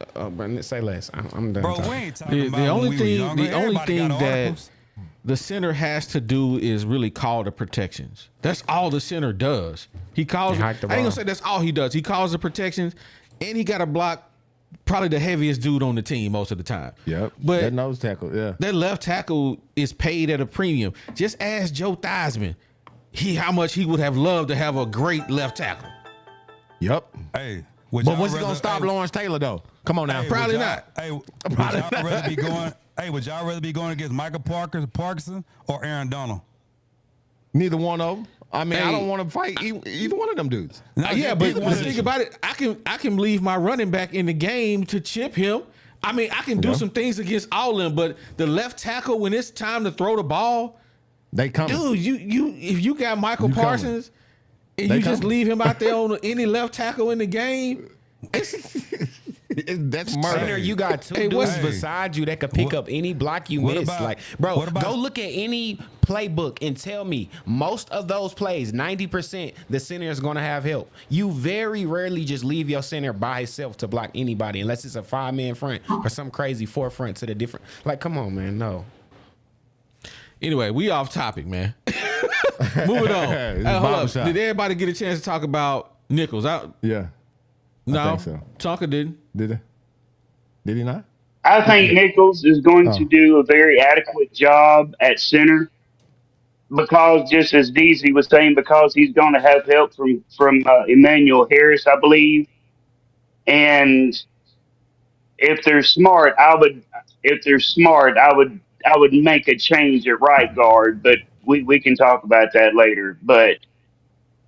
Say less. I'm done. Bro, talking. we ain't talking The about when only we was thing, younger. the only Everybody thing got that articles. the center has to do is really call the protections. That's all the center does. He calls. And I hike ain't the gonna ball. say that's all he does. He calls the protections, and he got to block probably the heaviest dude on the team most of the time. Yep. But that nose tackle. Yeah. that left tackle is paid at a premium. Just ask Joe Theismann, how much he would have loved to have a great left tackle. Yep. Hey, would But y'all what's he rather- gonna stop hey, Lawrence Taylor though? Come on now. hey, Probably would y'all- not. Hey, would y'all rather be going? Hey, would y'all rather be going against Michael Parkinson or Aaron Donald? Neither one of them. I mean, I Hey. don't want to fight either one of them dudes. No, Yeah, just but either the one. thing about it, I can leave my running back in the game to chip him. I mean, I can do some things against all of them, but the left tackle when it's time to throw the ball, They come. dude, you if you got Michael You coming. Parsons and They you just coming. leave him out there on any left tackle in the game, That's murder. Center, you got 2 Hey, dudes what's- beside you that could pick What- up any block you what miss. about- Like, bro, what about- go look at any playbook and tell me most of those plays, 90%, the center is going to have help. You very rarely just leave your center by himself to block anybody unless it's a 5-man front or some crazy 4 front to the different. Like, come on, man, no. anyway, we off topic, man. Moving on. This is Hold up. barbershop. Did everybody get a chance to talk about Nichols? Yeah. No, think so. Tonka didn't. Did he not? I think Nichols is going to do a very adequate job at center because, just as DZ was saying, because he's going to have help from Emmanuel Harris, I believe. And if they're smart, I would make a change at right guard, but we can talk about that later. But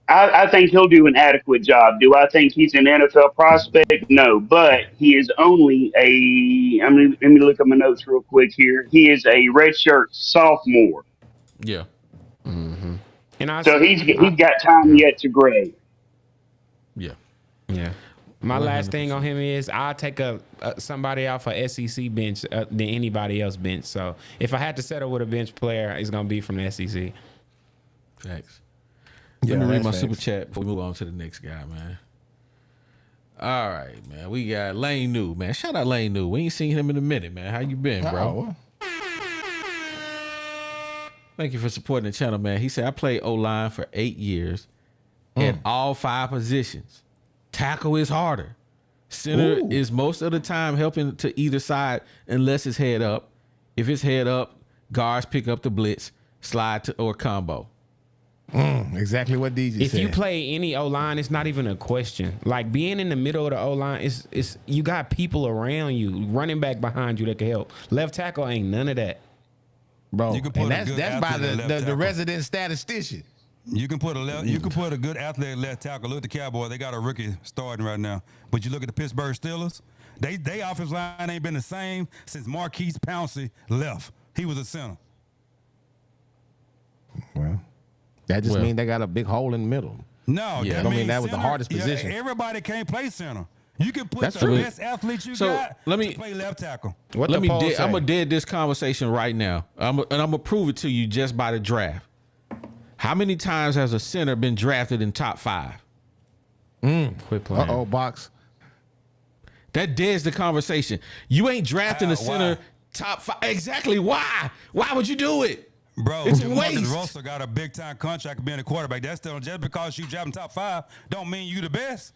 I think he'll do an adequate job. Do I think he's an NFL prospect? No, but he is only let me look at my notes real quick here. He is a redshirt sophomore, Yeah. And so he's got time yet to grow. Yeah. yeah. My last thing on him is I'll take somebody off a SEC bench than anybody else bench. So if I had to settle with a bench player, it's gonna be from the SEC. Thanks. Yeah, Let me read that's my facts. super chat before we move on to the next guy, man. All right, man. We got Lane New, man. Shout out Lane New. We ain't seen him in a minute, man. How you been, bro? Thank you for supporting the channel, man. He said, I played O-line for 8 years at all 5 positions. Tackle is harder. Center is most of the time helping to either side unless it's head up. If it's head up, guards pick up the blitz, slide to or combo. Exactly what DJ said. If you play any O-line, it's not even a question. Like being in the middle of the O-line, it's you got people around you, running back behind you that can help. Left tackle ain't none of that. bro, You can put and a good that's by athlete at left the tackle. resident statistician. You can put a good athlete left tackle. Look at the Cowboys; they got a rookie starting right now. But you look at the Pittsburgh Steelers; they offensive line ain't been the same since Marquise Pouncey left. He was a center. Well, that just means they got a big hole in the middle. No, Yeah. that I mean, means that was the center- hardest position. Everybody can't play center. You can put That's the true. best athlete you So, got let me- to play left tackle. What Let the me. poll say? I'm gonna dead this conversation right now. And I'm gonna prove it to you just by the draft. How many times has a center been drafted in top 5? Quit playing. Uh-oh, box. That deads the conversation. You ain't drafting a Why? center top 5. Exactly. Why? Why would you do it? Bro, It's if a Marcus waste. Russell got a big time contract being a quarterback. That's still just because you drafting top 5 don't mean you the best.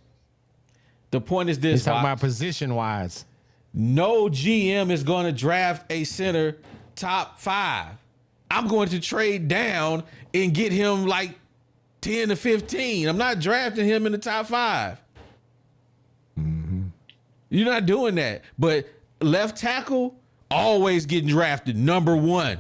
The point is this: He's talking about Fox. position wise. No GM is going to draft a center top 5. I'm going to trade down and get him like 10 to 15. I'm not drafting him in the top 5. You're not doing that. But left tackle, always getting drafted. Number 1,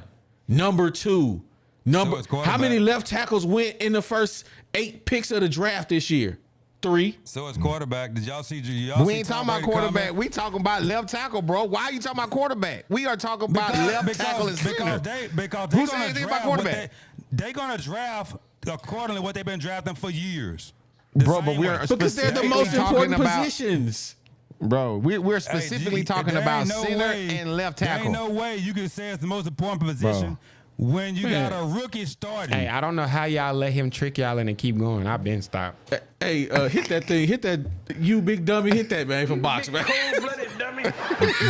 number 2, So it's quarterback. how many left tackles went in the first 8 picks of the draft this year? 3. So it's quarterback. Did y'all see? Y'all We see ain't Tom talking about Brady quarterback. comment? We talking about left tackle, bro. Why are you talking about quarterback? We are talking about left tackle and center. Because Who they said gonna anything about draft quarterback? They gonna draft accordingly what they've been drafting for years. Bro, but we're Because they're the specifically most talking important about- positions. Bro, we're Hey, specifically G, talking there about ain't no center way- and left There tackle. ain't no way you can say it's the most important position when you got a rookie starting. Hey, I don't know how y'all let him trick y'all and keep going. I've been stopped. Hey, hit that thing. Hit that. You big dummy. Hit that, man, for box, man.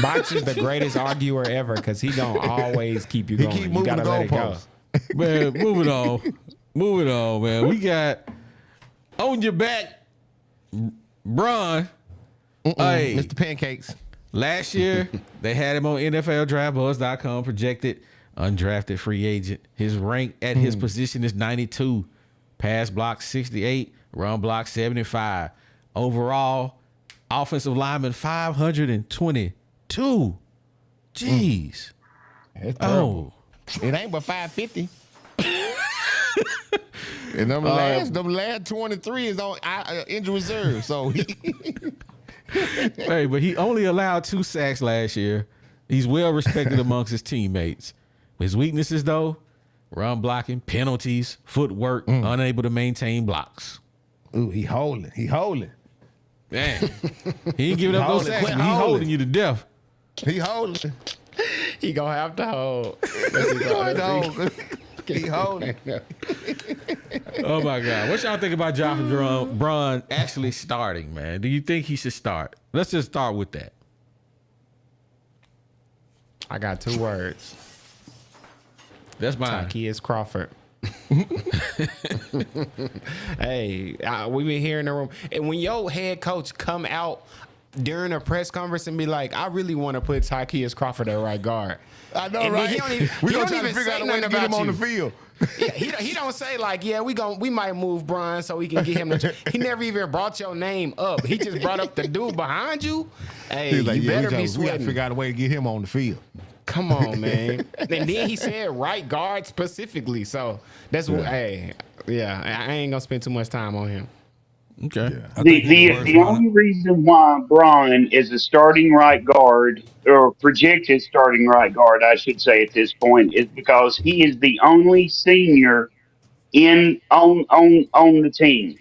Box is the greatest arguer ever because he gonna always keep you He going. keep You moving gotta the let it go. goalposts. Man, moving on. Moving on, man. We got on your back, Braun. Hey, Mr. Pancakes. last year they had him on NFLDraftBuzz.com, projected undrafted free agent. His rank at his position is 92. Pass block 68, run block 75. Overall, offensive lineman 522. Jeez. It's terrible. Oh. It ain't but 550. And number last 23 is on injury reserve. So Hey, but he only allowed 2 sacks last year. He's well respected amongst his teammates. His weaknesses, though, run blocking, penalties, footwork, unable to maintain blocks. ooh, he holding. He holding. Man, he ain't giving up no Hold it. sacks. Quit But he holding. holding you to death. He holding. He gonna have to hold. He holding. Oh my God! What y'all think about Josh Braun actually starting? Man, do you think he should start? Let's just start with that. I got 2 words. That's mine. Tykeus Crawford. Hey, we been here in the room, and when your head coach come out during a press conference and be like, "I really want to put Tykeus Crawford at right guard." I know, And then right? he don't even- We he gonna don't try to even figure say out a way to nothing get him about on the you. field. Yeah, he don't say like, "Yeah, we might move Braun so we can get him." He never even brought your name up. He just brought up the dude behind you. Hey, He's like, you better be we gotta sweating. figure out a way to get him on the field. Come on, man. And then he said right guard specifically. So that's what. Hey, yeah, I ain't gonna spend too much time on him. Okay. I think he's The worst the one. only reason why Braun is a starting right guard or projected starting right guard, I should say at this point, is because he is the only senior on the team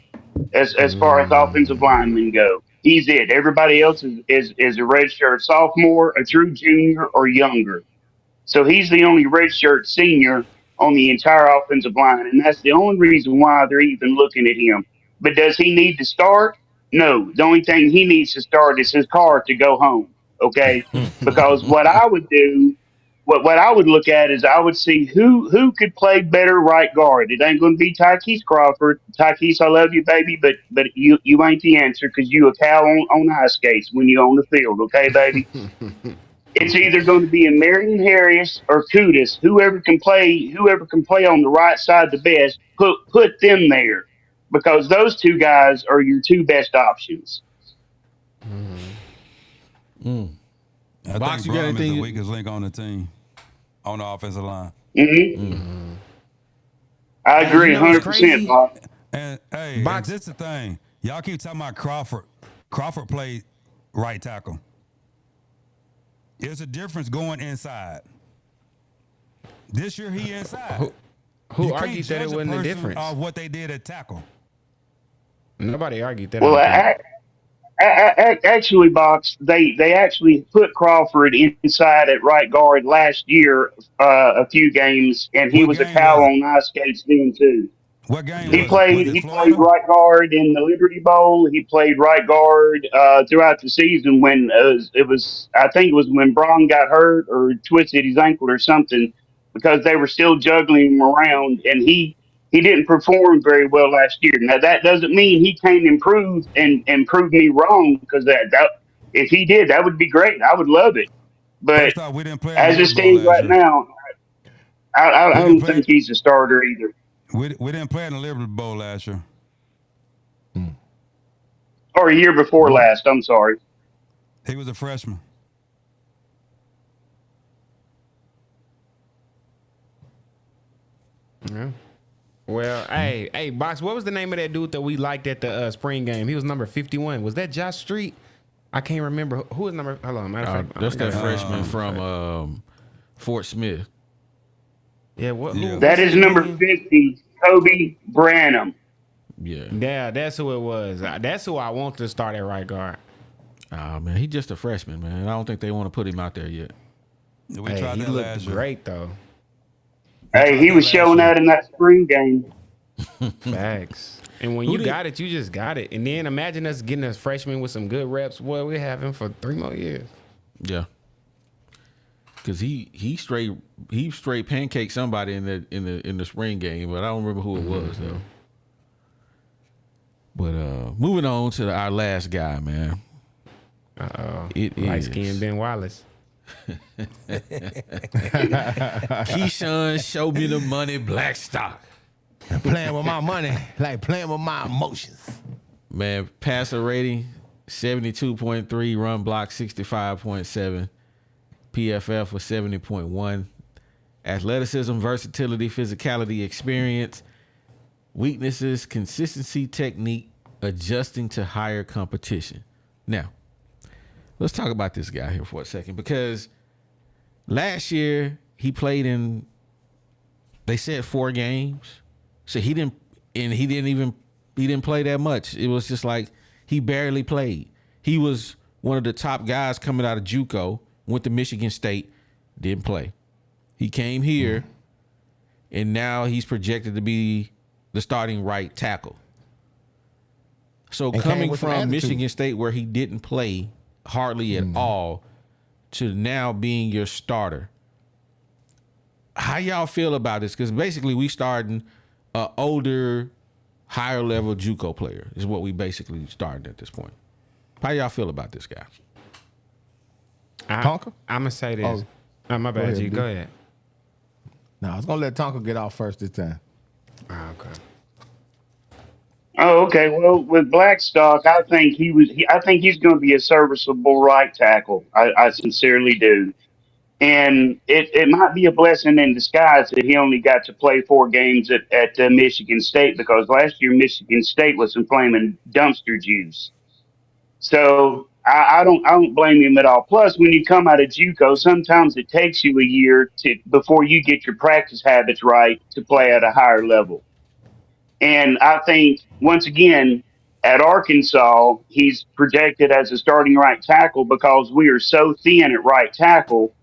as far as offensive linemen go. He's it. Everybody else is a redshirt sophomore, a true junior, or younger. So he's the only redshirt senior on the entire offensive line, and that's the only reason why they're even looking at him. But does he need to start? No. The only thing he needs to start is his car to go home. Okay, because what I would do, what I would look at is I would see who could play better right guard. It ain't going to be Tykees Crawford. Tykees, I love you, baby, but you ain't the answer because you a cow on ice skates when you're on the field. Okay, baby. It's either going to be a Marion Harris or Kutas, whoever can play on the right side the best. Put them there because those two guys are your two best options. I Box, think you got Braun is anything? the weakest link on the team, on the offensive line. I agree, you know what's 100%. crazy? Bob. And hey, Box- and this the thing. Y'all keep talking about Crawford. Crawford played right tackle. There's a difference going inside. This year he inside. Who You can't argued that it judge a wasn't a person difference? off what they did at tackle. Nobody argued that. Well, I don't think. actually, Box, they actually put Crawford inside at right guard last year, a few games, and he What was a game cow was it? on ice skates then too. What game He was it? Was played. it He Florida? played right guard in the Liberty Bowl. He played right guard throughout the season when it was. I think it was when Braun got hurt or twisted his ankle or something because they were still juggling him around, and he didn't perform very well last year. Now that doesn't mean he can't improve and prove me wrong because that if he did, that would be great. I would love it. But First off, we didn't play in the as it Liberty Bowl stands last right year. now, I We don't didn't play. think he's a starter either. We didn't play in the Liberty Bowl last year. Or a year before last. I'm sorry. He was a freshman. Yeah. Well, hey, Box, what was the name of that dude that we liked at the spring game? He was number 51. Was that Josh Street? I can't remember. Who was number? Hold on, matter of fact. That's that I got it. freshman from Fort Smith. Yeah, what? Yeah. Who, That what's is his number name? 50, Kobe Branham. Yeah. Yeah, that's who it was. That's who I want to start at right guard. Oh man, he's just a freshman, man. I don't think they want to put him out there yet. We Hey, tried he that looked last year. great though. Hey, he was last showing year. out in that spring game. Facts. And when Who you did- got it, you just got it. And then imagine us getting a freshman with some good reps. Boy, we have him for 3 more years. Yeah. Cause he straight pancaked somebody in the spring game, but I don't remember who it was though. But moving on to our last guy, man. It Light is skinned Ben Wallace. Keyshawn, show me the money, Blackstock. Playing with my money, like playing with my emotions. Man, passer rating 72.3, run block 65.7, PFF was 70.1. Athleticism, versatility, physicality, experience, weaknesses, consistency, technique, adjusting to higher competition. Now, let's talk about this guy here for a second because last year he played in, they said 4 games. So he didn't play that much. It was just like he barely played. He was one of the top guys coming out of JUCO, went to Michigan State, didn't play. He came here, and now he's projected to be the starting right tackle. So And coming came with some from attitude. Michigan State where he didn't play hardly at all to now being your starter. How y'all feel about this? Because basically we starting an older, higher level JUCO player is what we basically started at this point. How y'all feel about this guy? Tonka? I'm going to say this. My bad, ahead, G. B. Go ahead. No, I was gonna let Tonka get off first this time. Okay. Oh, okay. Well, with Blackstock, I think I think he's going to be a serviceable right tackle. I sincerely do. And it might be a blessing in disguise that he only got to play 4 games at Michigan State because last year Michigan State was some flaming dumpster juice. So I don't blame him at all. Plus, when you come out of JUCO, sometimes it takes you a year before you get your practice habits right to play at a higher level. And I think once again, At Arkansas, he's projected as a starting right tackle because we are so thin at right tackle.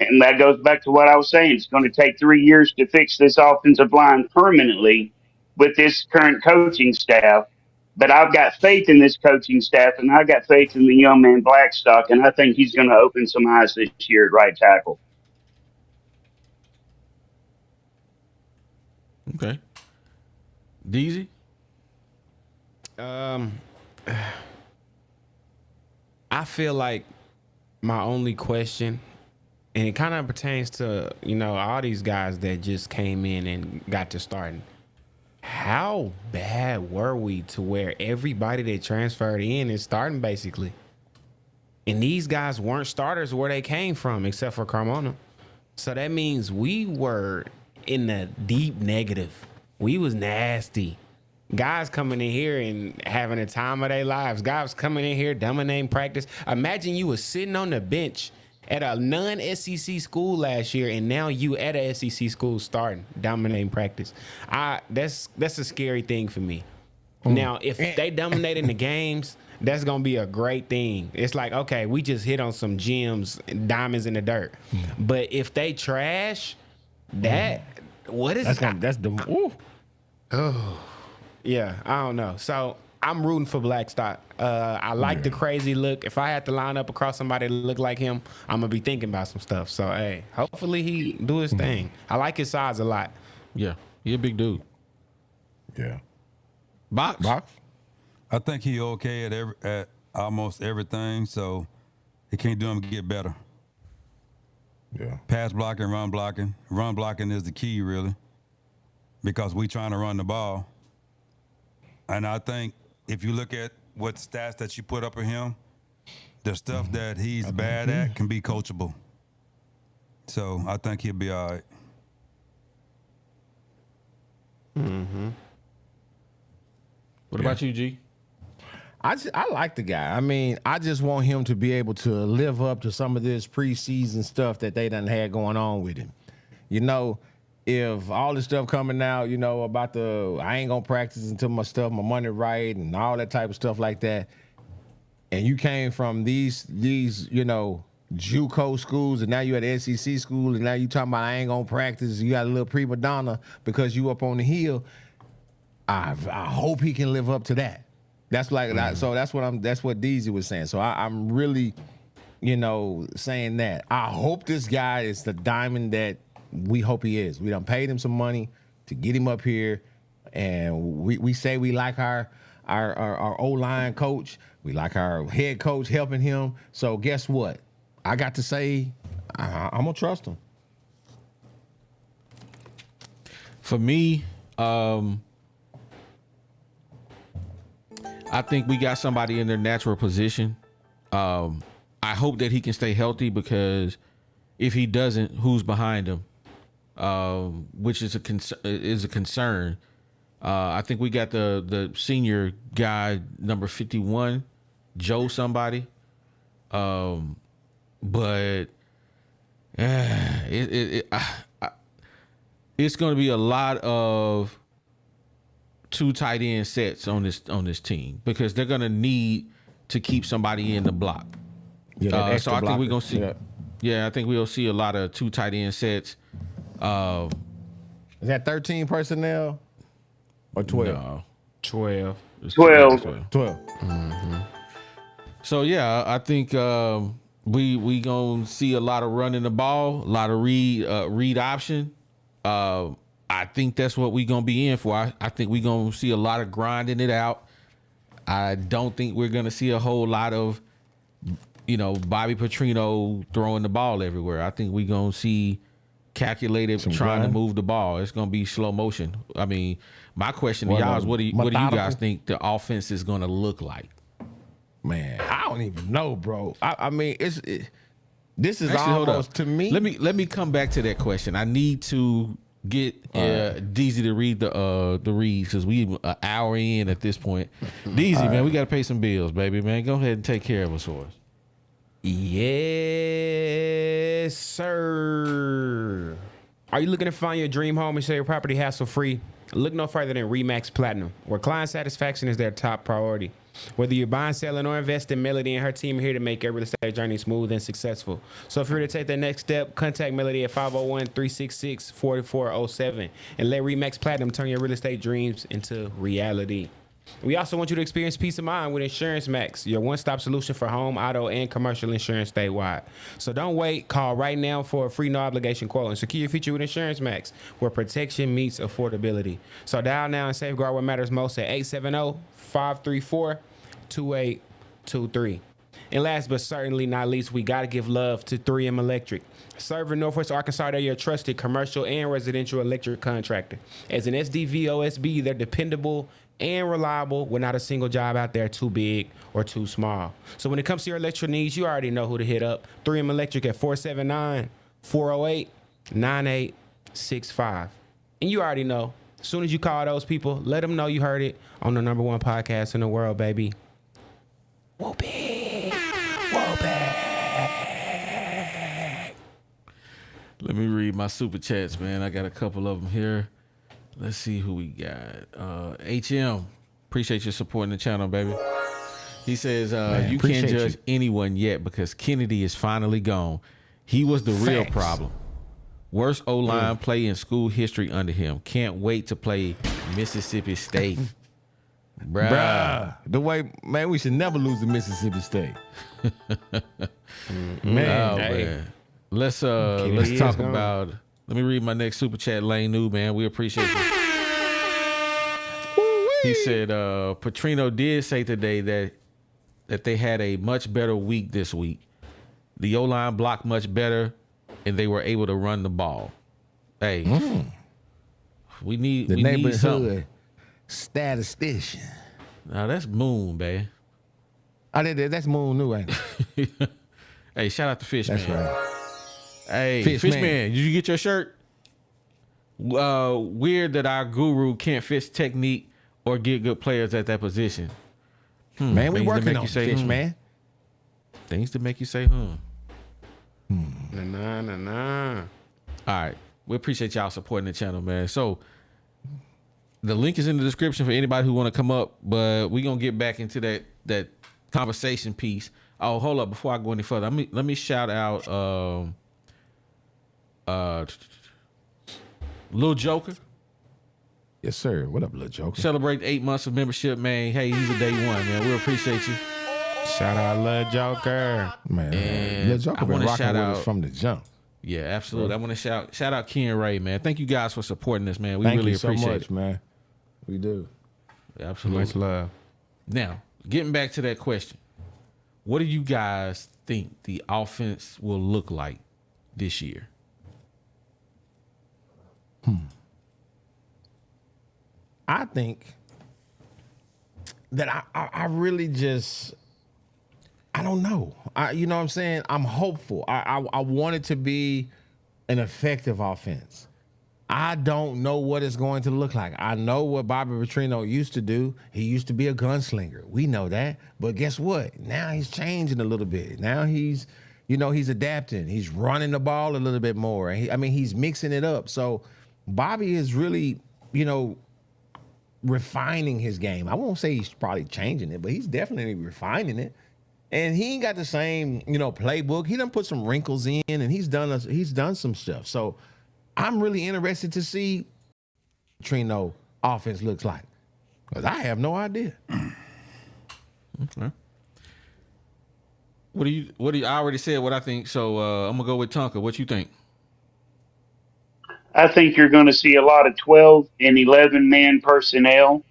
And that goes back to what I was saying. It's going to take 3 years to fix this offensive line permanently with this current coaching staff. But I've got faith in this coaching staff, and I've got faith in the young man Blackstock, and I think he's going to open some eyes this year at right tackle. Okay. Deezy? I feel like my only question, and it kind of pertains to, all these guys that just came in and got to starting. How bad were we to where everybody that transferred in is starting basically? And these guys weren't starters where they came from except for Carmona. So that means we were in the deep negative. We was nasty. Guys coming in here and having a time of their lives. Guys coming in here dominating practice. Imagine you was sitting on the bench at a non-SEC school last year, and now you at a SEC school starting, dominating practice. That's a scary thing for me. Now, if they dominate in the games, that's going to be a great thing. It's like, okay, we just hit on some gems, diamonds in the dirt. But if they trash, what is that? That's the ooh. Oh, yeah, I don't know. So I'm rooting for Blackstock. I like the crazy look. If I had to line up across somebody that look like him, I'm gonna be thinking about some stuff. So hey, hopefully he do his thing. I like his size a lot. Yeah, he a big dude. Yeah. Box? I think he okay at almost everything, so he can't do him get better. Yeah. Pass blocking, run blocking. Run blocking is the key, really, because we trying to run the ball. And I think if you look at what stats that you put up of him, the stuff that he's bad at can be coachable. So I think he'll be all right. What about you, G? I like the guy. I mean, I just want him to be able to live up to some of this preseason stuff that they done had going on with him. If all this stuff coming out, about I ain't gonna practice until my money right and all that type of stuff like that, and you came from these JUCO schools and now you at the SEC school and now you talking about I ain't gonna practice, you got a little prima donna because you up on the hill, I hope he can live up to that. That's like so that's what Deezy was saying. So I'm really, saying that. I hope this guy is the diamond that we hope he is. We done paid him some money to get him up here, and we say we like our O-line coach. We like our head coach helping him. So guess what? I got to say I'm gonna trust him. For me, I think we got somebody in their natural position. I hope that he can stay healthy, because if he doesn't, who's behind him? Which is a concern. I think we got the senior guy, number 51, Joe somebody. But it's going to be a lot of 2 tight end sets on this team, because they're going to need to keep somebody in the block. Yeah, so I think we're going to see. Yeah, I think we'll see a lot of 2 tight end sets. Is that 13 personnel or 12? No, 12. 12. 12. So yeah, I think we gonna see a lot of running the ball, a lot of read option. I think that's what we gonna be in for. I think we gonna see a lot of grinding it out. I don't think we're gonna see a whole lot of Bobby Petrino throwing the ball everywhere. I think we gonna see calculated trying to move the ball. It's gonna be slow motion. I mean, my question to y'all is, what do you guys think the offense is gonna look like? Man, I don't even know, bro. I mean, this is Actually, almost to me. Let me come back to that question. I need to get Deezy to read the reads, because we an hour in at this point. Deezy, man, we got to pay some bills, baby, man. Go ahead and take care of us for us. Yes, sir. Are you looking to find your dream home and sell your property hassle-free? Look no further than Remax Platinum, where client satisfaction is their top priority. Whether you're buying, selling, or investing, Melody and her team are here to make your real estate journey smooth and successful. So if you're ready to take that next step, contact Melody at 501-366-4407 and let Remax Platinum turn your real estate dreams into reality. We also want you to experience peace of mind with Insurance Max, your one-stop solution for home, auto, and commercial insurance statewide. So don't wait. Call right now for a free no-obligation quote and secure your future with Insurance Max, where protection meets affordability. So dial now and safeguard what matters most at 870-534-2823. And last but certainly not least, we got to give love to 3M Electric. Serving Northwest Arkansas, they're your trusted commercial and residential electric contractor. As an SDVOSB, they're dependable and reliable with not a single job out there too big or too small. So when it comes to your electrical needs, you already know who to hit up. 3M Electric at 479-408-9865. And you already know, as soon as you call those people, let them know you heard it on the #1 podcast in the world, baby. Whoopee. Let me read my super chats, man. I got a couple of them here. Let's see who we got. HM, appreciate your supporting the channel, baby. He says, you can't judge anyone yet because Kennedy is finally gone. He was the real problem. Worst O-line play in school history under him. Can't wait to play Mississippi State. Bruh. The way, man, we should never lose to Mississippi State. Man. Let's talk about. Let me read my next super chat, Lane New, man. We appreciate you. He said, Petrino did say today that they had a much better week this week. The O-line blocked much better, and they were able to run the ball. Hey, we need something. Statistician. Now that's Moon, babe. That's Moon New, ain't it? Hey, shout out to Fishman. That's right. Hey, Fishman, did you get your shirt? Weird that our guru can't fix technique or get good players at that position. Man, we working on Fish, man. Things to make you say, Nah. All right. We appreciate y'all supporting the channel, man. So the link is in the description for anybody who want to come up, but we're going to get back into that conversation piece. Oh, hold up. Before I go any further, let me shout out Lil Joker. Yes, sir. What up, Lil Joker? Celebrate 8 months of membership, man. Hey, he's a day one, man. We appreciate you. Shout out Lil Joker. Man, Lil Joker been rocking with us from the jump. Yeah, absolutely. I want to shout out Ken Ray, man. Thank you guys for supporting us, man. We really appreciate so much, it. man. We do. Absolutely. Much love. Now, getting back to that question. What do you guys think the offense will look like this year? I think that I really just, I don't know. You know what I'm saying? I'm hopeful. I want it to be an effective offense. I don't know what it's going to look like. I know what Bobby Petrino used to do. He used to be a gunslinger. We know that. But guess what? Now he's changing a little bit. Now he's adapting. He's running the ball a little bit more. He's mixing it up. So Bobby is really, refining his game. I won't say he's probably changing it, but he's definitely refining it. And he ain't got the same, playbook. He done put some wrinkles in, and he's done some stuff. So I'm really interested to see Trino offense looks like, because I have no idea. Okay. What do you? I already said what I think, so I'm gonna go with Tonka. What you think? I think you're going to see a lot of 12 and 11 man personnel,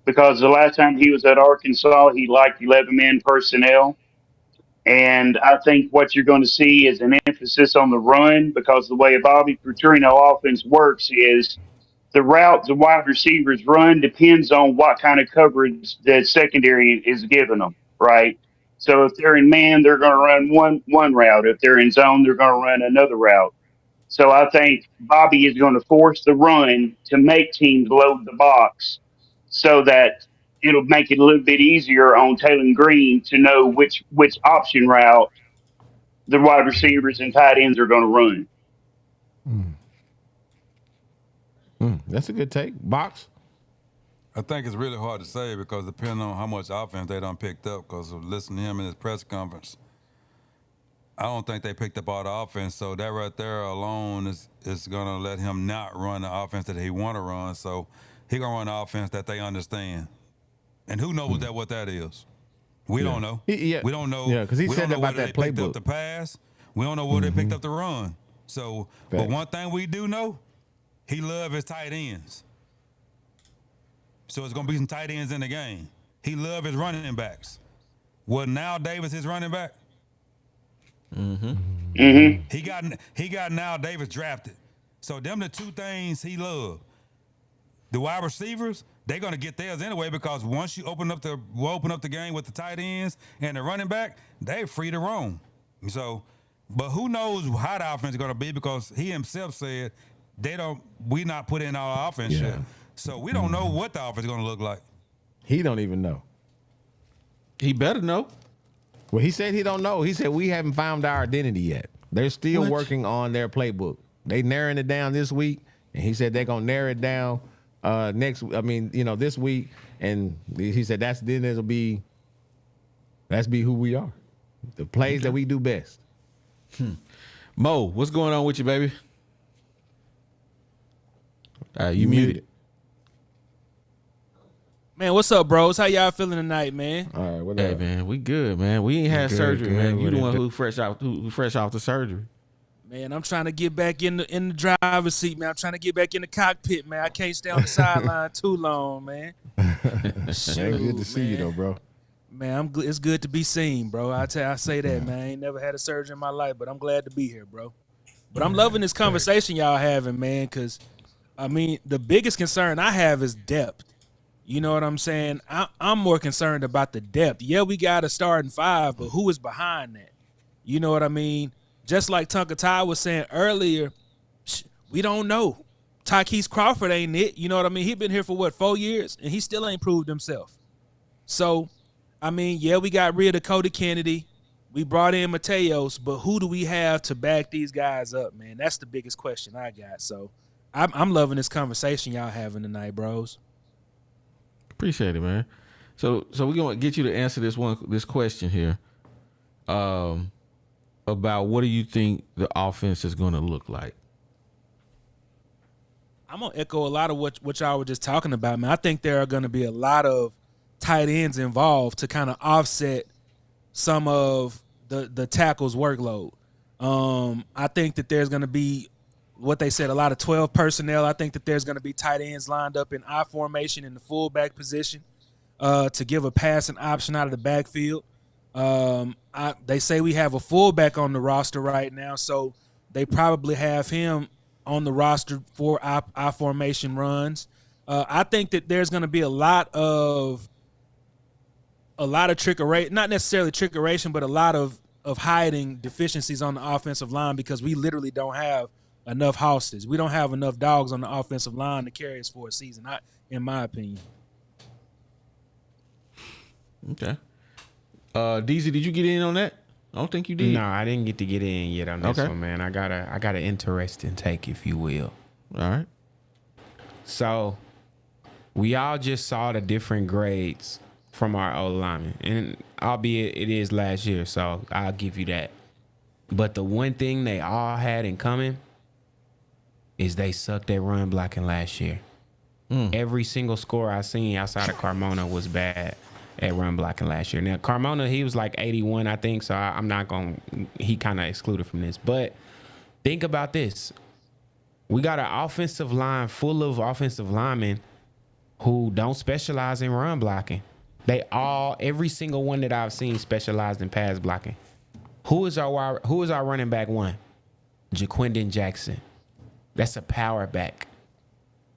because the last time he was at Arkansas, he liked 11 man personnel. And I think what you're going to see is an emphasis on the run, because the way a Bobby Petrino offense works is the route the wide receivers run depends on what kind of coverage the secondary is giving them, right? So if they're in man, they're going to run one route. If they're in zone, they're going to run another route. So I think Bobby is going to force the run to make teams load the box, so that it'll make it a little bit easier on Taylor Green to know which option route the wide receivers and tight ends are going to run. That's a good take. Box. I think it's really hard to say because depending on how much offense they done picked up, because of listening to him in his press conference, I don't think they picked up all the offense. So that right there alone is going to let him not run the offense that he want to run. So he going to run the offense that they understand. And who knows what that is? We don't know. We don't know. Yeah, because he we said don't know about whether that they picked up playbook. the pass. We don't know where they picked up the run. So, but Facts. one thing we do know, he love his tight ends. So it's going to be some tight ends in the game. He love his running backs. Well, now Davis his running back. He got now Davis drafted. So them the two things he love. The wide receivers, they're gonna get theirs anyway because once you open up the game with the tight ends and the running back, they free to roam. So, but who knows how the offense is gonna be because he himself said we not put in our offense yet. So we don't know what the offense is gonna look like. He don't even know. He better know. Well, he said he don't know. He said we haven't found our identity yet. They're still working on their playbook. They narrowing it down this week, and he said they're gonna narrow it down this week. And he said that's be who we are. The plays that we do best. Mo, what's going on with you, baby? You muted. Man, what's up, bros? How y'all feeling tonight, man? All right, what Hey up? man, we good, man. We ain't had surgery, good. man. You What the it one do? who fresh off the surgery. Man, I'm trying to get back in the driver's seat, man. I'm trying to get back in the cockpit, man. I can't stay on the sideline too long, man. Shoot, good to see you though, bro. Man, it's good to be seen, bro. I say that, man. I ain't never had a surgery in my life, but I'm glad to be here, bro. But I'm loving this conversation y'all having, man, because, I mean, the biggest concern I have is depth. You know what I'm saying? I'm more concerned about the depth. Yeah, we got a starting five, but who is behind that? You know what I mean? Just like Tonka Ty was saying earlier, we don't know. Tykees Crawford ain't it. You know what I mean? He been here for, 4 years, and he still ain't proved himself. So, I mean, yeah, we got rid of Cody Kennedy. We brought in Mateos, but who do we have to back these guys up, man? That's the biggest question I got. So, I'm loving this conversation y'all having tonight, bros. Appreciate it, man. So we're gonna get you to answer this question here. About what do you think the offense is gonna look like? I'm gonna echo a lot of what y'all were just talking about, man. I think there are gonna be a lot of tight ends involved to kind of offset some of the tackles workload. I think that there's gonna be what they said, a lot of 12 personnel. I think that there's going to be tight ends lined up in I formation in the fullback position to give a passing option out of the backfield. They say we have a fullback on the roster right now, so they probably have him on the roster for I formation runs. I think that there's going to be a lot of trickery, not necessarily trickeration, but a lot of hiding deficiencies on the offensive line because we literally don't have enough hostage. We don't have enough dogs on the offensive line to carry us for a season, in my opinion. Okay. DZ, did you get in on that? I don't think you did. No, I didn't get to get in yet on this Okay. one, man. I got an interesting take, if you will. All right. So we all just saw the different grades from our O-linemen, and albeit it is last year, so I'll give you that. But the one thing they all had in common is they sucked at run blocking last year. Every single score I seen outside of Carmona was bad at run blocking last year. Now, Carmona, he was like 81, I think, so I'm not going to – he kind of excluded from this. But think about this. We got an offensive line full of offensive linemen who don't specialize in run blocking. Every single one that I've seen specialized in pass blocking. Who is our running back one? Jaquindon Jackson. That's a power back.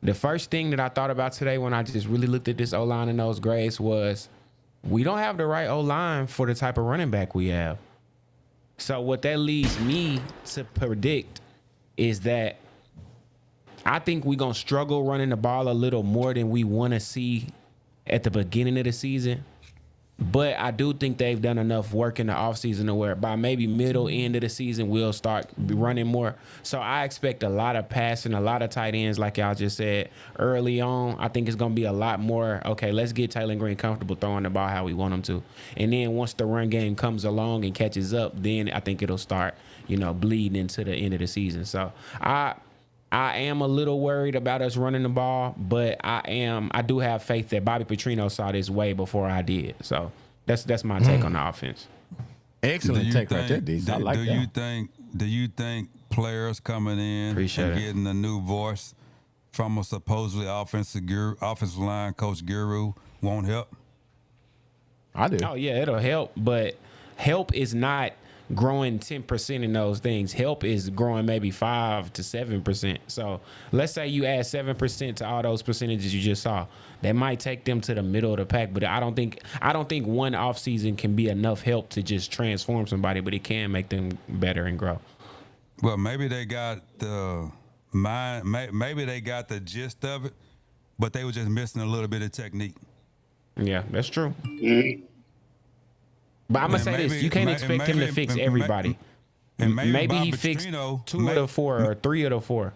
The first thing that I thought about today when I just really looked at this O-line and those grades was we don't have the right O-line for the type of running back we have. So what that leads me to predict is that I think we're going to struggle running the ball a little more than we want to see at the beginning of the season. But I do think they've done enough work in the offseason to where by maybe middle end of the season, we'll start running more. So I expect a lot of passing, a lot of tight ends, like y'all just said early on. I think it's going to be a lot more, okay, let's get Taylor Green comfortable throwing the ball how we want him to. And then once the run game comes along and catches up, then I think it'll start, bleeding into the end of the season. So I am a little worried about us running the ball, but I do have faith that Bobby Petrino saw this way before I did. So that's my take on the offense. Excellent take right there, D. I like that. Do you think players coming in Appreciate and it. getting a new voice from a supposedly offensive line coach guru won't help? I do. Oh, yeah, it'll help, but help is not growing 10% in those things. Help is growing maybe 5 to 7%. So let's say you add 7% to all those percentages you just saw. That might take them to the middle of the pack, but I don't think one offseason can be enough help to just transform somebody, but it can make them better and grow. Well, maybe they got the mind, maybe they got the gist of it, but they were just missing a little bit of technique. Yeah, that's true. Mhm. But I'm going to And say this. maybe- You can't and expect him to maybe- fix and everybody. and maybe he Bob fixed Petrino 2 of the 4 or 3 of the 4.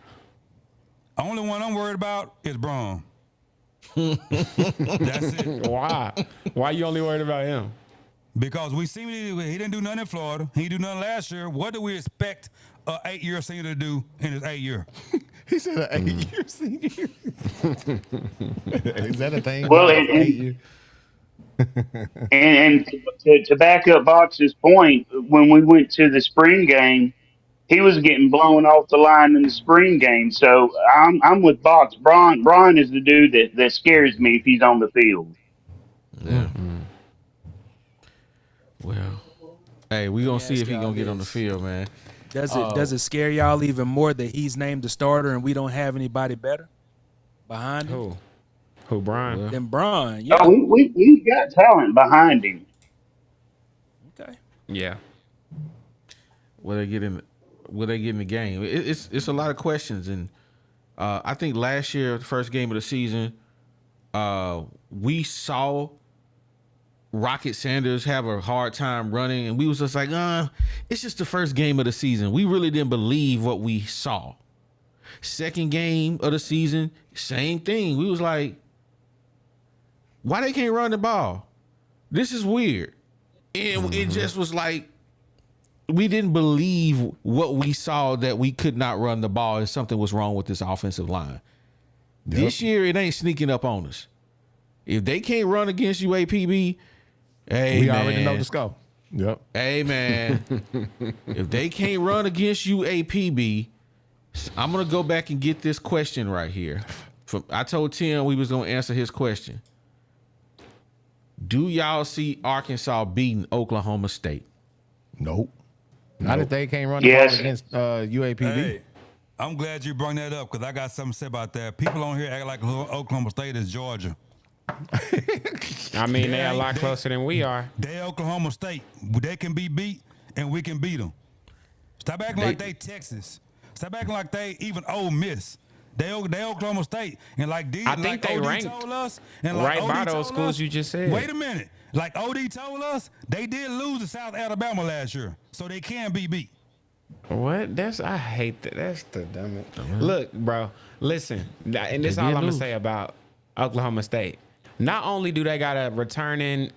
Only one I'm worried about is Braun. That's it. Why? Why you only worried about him? Because we see he didn't do nothing in Florida. He didn't do nothing last year. What do we expect an 8-year senior to do in his 8 year? He said an 8-year senior. Is that a thing? Well, An and- 8 year? And to back up Box's point, when we went to the spring game, he was getting blown off the line in the spring game. So I'm with Box. Braun is the dude that scares me if he's on the field. Yeah. Well, hey, we gonna see if he y'all gonna get on the this. field, man. Does it scare y'all even more that he's named the starter and we don't have anybody better behind him Who, Brian? than Braun? Yeah. Oh, we got talent behind him. Okay. Yeah. Will they get in the game? It's a lot of questions, and I think last year, the first game of the season, we saw Rocket Sanders have a hard time running, and we was just like, it's just the first game of the season. We really didn't believe what we saw. Second game of the season, same thing. We was like, why they can't run the ball? This is weird. And it just was like, we didn't believe what we saw, that we could not run the ball and something was wrong with this offensive line. This year, it ain't sneaking up on us. If they can't run against UAPB, hey, We man. already know the score. Yep. Hey, man. If they can't run against UAPB, I'm going to go back and get this question right here. I told Tim we was going to answer his question. Do y'all see Arkansas beating Oklahoma State? Nope. Not if they can't run the Yes. ball against UAPB. Hey, I'm glad you brought that up because I got something to say about that. People on here act like Oklahoma State is Georgia. I mean, they're a lot closer than we are. They Oklahoma State. They can be beat, and we can beat them. Stop acting like they Texas. Stop acting like they even Ole Miss. They Oklahoma State. And like D, I think like they OD ranked told us, and like right OD by those told schools us- you just said. Wait a minute. Like OD told us, they did lose to South Alabama last year, so they can be beat. What? I hate that. That's the dumbest. Look, bro, listen, and this is all did I'm going to lose. say about Oklahoma State. Not only do they got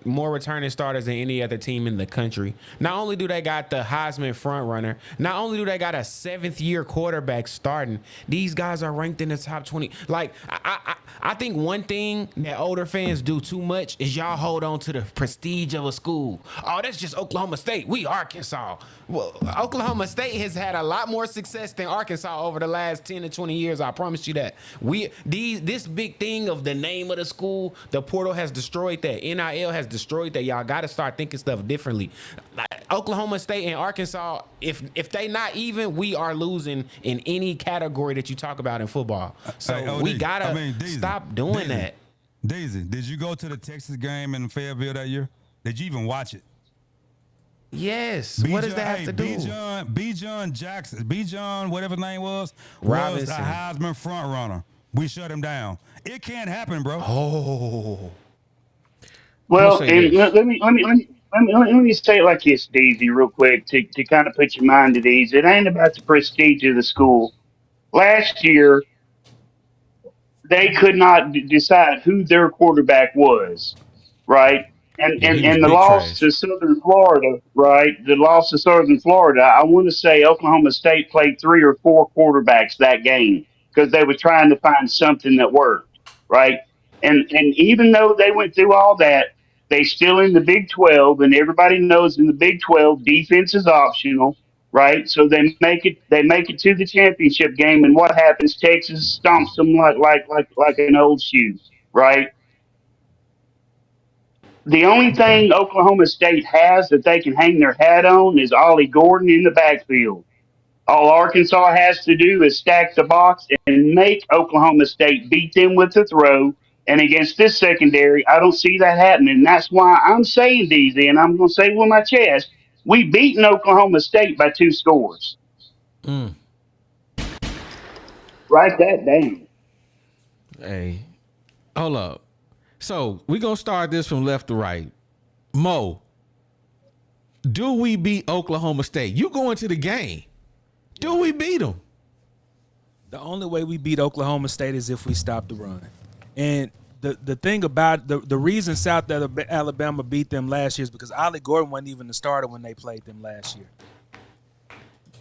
more returning starters than any other team in the country, not only do they got the Heisman front runner, not only do they got a 7th-year quarterback starting, these guys are ranked in the top 20. Like, I think one thing that older fans do too much is y'all hold on to the prestige of a school. Oh, that's just Oklahoma State. We Arkansas. Well, Oklahoma State has had a lot more success than Arkansas over the last 10 to 20 years. I promise you that. This big thing of the name of the school, the portal has destroyed that. NIL has destroyed that. Y'all got to start thinking stuff differently. Oklahoma State and Arkansas, if they not even, we are losing in any category that you talk about in football. So Hey, OD, we got to Deezy, stop doing Deezy, that. Daisy, did you go to the Texas game in Fayetteville that year? Did you even watch it? Yes. What does that have to do? B. John Jackson, B. John, whatever his name was a Robinson. Heisman front runner. We shut him down. It can't happen, bro. Oh. I'm gonna Well, say and this. let me say it like this, Daisy, real quick, to kind of put your mind at ease. It ain't about the prestige of the school. Last year, they could not decide who their quarterback was, right? And, Yeah, he and was and the big loss trash. to Southern Florida, right? The loss to Southern Florida. I want to say Oklahoma State played 3 or 4 quarterbacks that game because they were trying to find something that worked, right? And even though they went through all that, they still in the Big 12, and everybody knows in the Big 12 defense is optional, right? So they make it to the championship game, and what happens? Texas stomps them like an old shoe, right? The only Okay. thing Oklahoma State has that they can hang their hat on is Ollie Gordon in the backfield. All Arkansas has to do is stack the box and make Oklahoma State beat them with the throw. And against this secondary, I don't see that happening. That's why I'm saying, DZ, and I'm going to say it with my chest, we beaten Oklahoma State by 2 scores. Mm. Write that down. Hey, hold up. So we gonna start this from left to right. Mo, do we beat Oklahoma State? You going to the game? Do we beat them? The only way we beat Oklahoma State is if we stop the run. And the thing about the reason South Alabama beat them last year is because Ollie Gordon wasn't even the starter when they played them last year.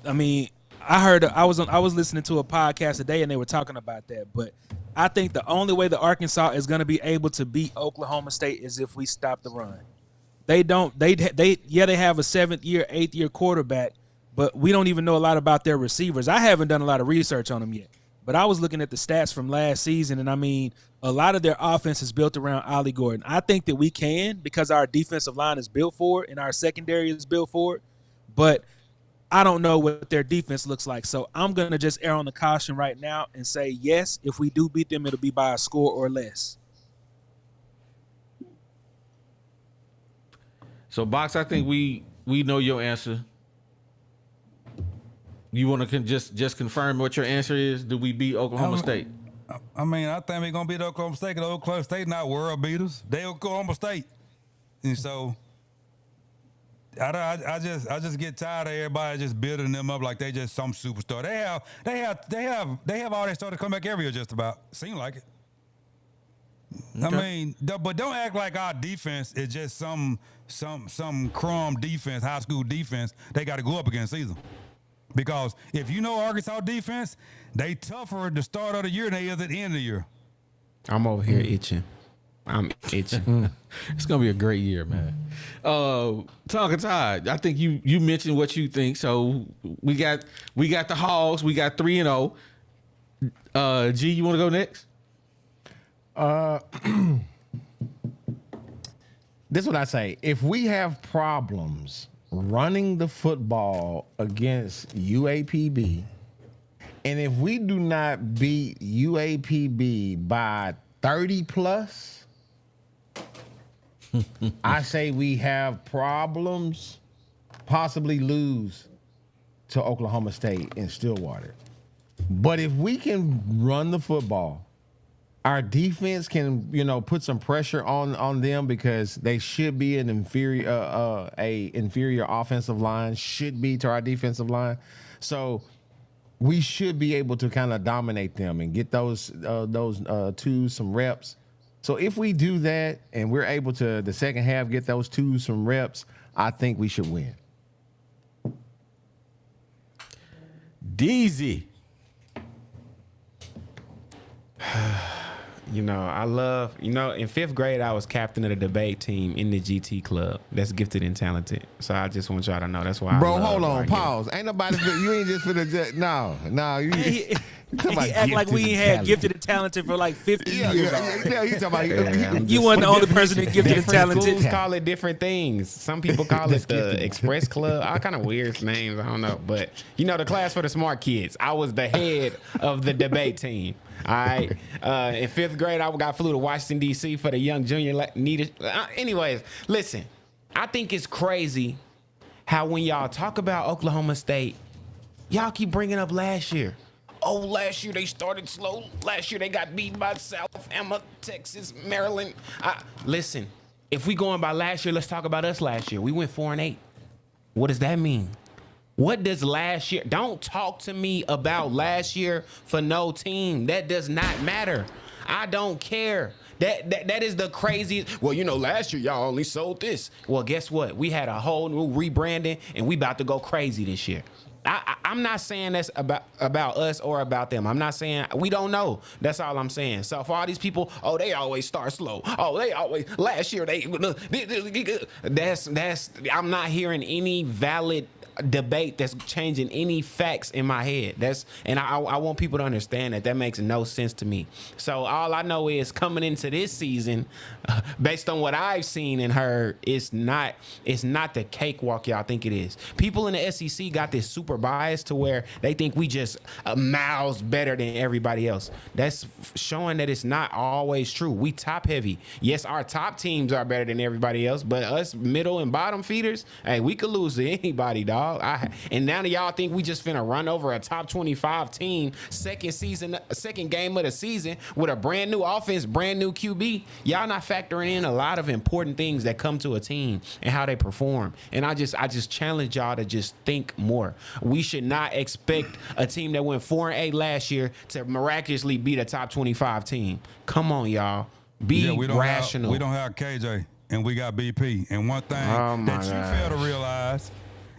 I mean, I was listening to a podcast today and they were talking about that, but I think the only way that Arkansas is going to be able to beat Oklahoma State is if we stop the run. They have a 7th year, 8th year quarterback, but we don't even know a lot about their receivers. I haven't done a lot of research on them yet, but I was looking at the stats from last season, and I mean, a lot of their offense is built around Ollie Gordon. I think that we can because our defensive line is built for it and our secondary is built for it, but I don't know what their defense looks like. So I'm going to just err on the caution right now and say, yes, if we do beat them, it'll be by a score or less. So, Box, I think we know your answer. You want to just confirm what your answer is? Do we beat Oklahoma State? I mean, I think we're gonna beat Oklahoma State. 'Cause Oklahoma State not world beaters. They Oklahoma State, and so I just get tired of everybody just building them up like they just some superstar. They have all their starters come back every year just about. Seem like it. Okay. I mean, but don't act like our defense is just some crumb defense, high school defense. They got to go up against season. Because if you know Arkansas defense, they tougher at the start of the year than they is at the end of the year. I'm over here itching. I'm itching. It's gonna be a great year, man. Talking Todd, I think you mentioned what you think. So we got the Hogs. We got 3-0. G, you want to go next? This is what I say. If we have problems running the football against UAPB, and if we do not beat UAPB by 30 plus, I say we have problems, possibly lose to Oklahoma State in Stillwater. But if we can run the football, our defense can, put some pressure on them because they should be an inferior offensive line, should be to our defensive line. So we should be able to kind of dominate them and get those twos some reps. So if we do that and we're able to the second half get those twos some reps, I think we should win. DZ. I love, in 5th grade, I was captain of the debate team in the GT club. That's gifted and talented. So I just want y'all to know that's why. Bro, I love hold on, arguing. pause. Ain't nobody, you ain't just finna, no. He act like we ain't had gifted and talented for like 50 years. You talking about You weren't the only person that gifted and Different talented. schools call it different things. Some people call it the Express Club. All kind of weird names. I don't know. But, the class for the smart kids. I was the head of the debate team. All right. In 5th grade, I flew to Washington, D.C. for the young junior needed. Anyways, listen. I think it's crazy how when y'all talk about Oklahoma State, y'all keep bringing up last year. Oh, last year they started slow. Last year they got beaten by South Alabama, Texas, Maryland. Listen, If we going by last year, let's talk about us last year. We went 4-8. What does that mean? What does last year? Don't talk to me about last year for no team. That does not matter. I don't care. That is the craziest. Well, last year y'all only sold this. Well, guess what? We had a whole new rebranding, and we about to go crazy this year. I'm not saying that's about us or about them. I'm not saying we don't know. That's all I'm saying. So for all these people, they always start slow. They always last year that's I'm not hearing any valid debate that's changing any facts in my head. I want people to understand that makes no sense to me. So all I know is coming into this season, based on what I've seen and heard, it's not the cakewalk y'all think it is. People in the SEC got this super bias to where they think we just miles better than everybody else. That's showing that it's not always true. We top heavy. Yes, our top teams are better than everybody else, but us middle and bottom feeders, hey, we could lose to anybody, dog. And now that y'all think we just finna run over a top 25 team, second game of the season with a brand new offense, brand new QB, y'all not factoring in a lot of important things that come to a team and how they perform. And I just challenge y'all to just think more. We should not expect a team that went 4-8 last year to miraculously beat a top 25 team. Come on, y'all. Be rational. We don't have KJ, and we got BP. And one thing that you fail to realize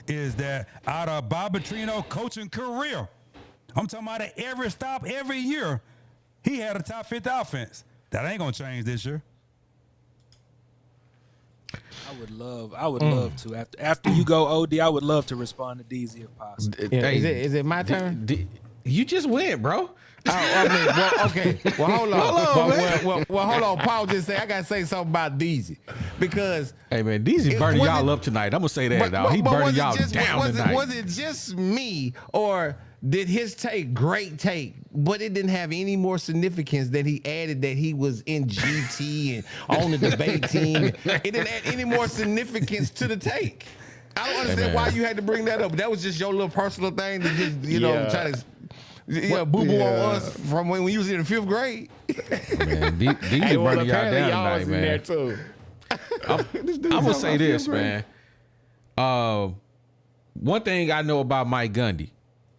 is that out of Bob Petrino coaching career, I'm talking about at every stop, every year, he had a top 50 offense. That ain't gonna change this year. I would love to. After you go, OD, I would love to respond to DZ if possible. Hey, is it my turn? You just went, bro. Okay. Well, hold on. Well, hold on. Paul just say I gotta say something about Deezy because hey man, Deezy burning y'all up tonight. I'm gonna say that, dog. He burning y'all down tonight. Was it just me, or did his take great take, but it didn't have any more significance that he added that he was in GT and on the debate team? It didn't add any more significance to the take. I don't understand why you had to bring that up. That was just your little personal thing to just try to. Boo-boo on us from when we was in the 5th grade. Man, these are burning y'all down tonight, man. There too. I'm gonna say this, man. One thing I know about Mike Gundy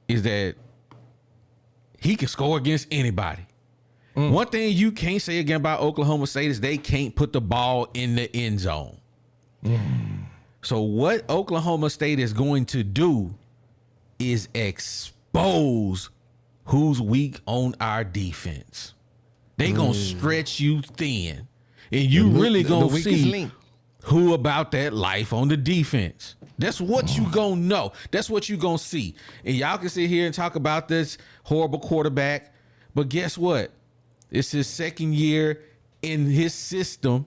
is that he can score against anybody. One thing you can't say again about Oklahoma State is they can't put the ball in the end zone. So what Oklahoma State is going to do is expose who's weak on our defense. They gonna stretch you thin, and you really gonna see who about that life on the defense. That's what you gonna know. That's what you gonna see. And y'all can sit here and talk about this horrible quarterback, but guess what? It's his second year in his system.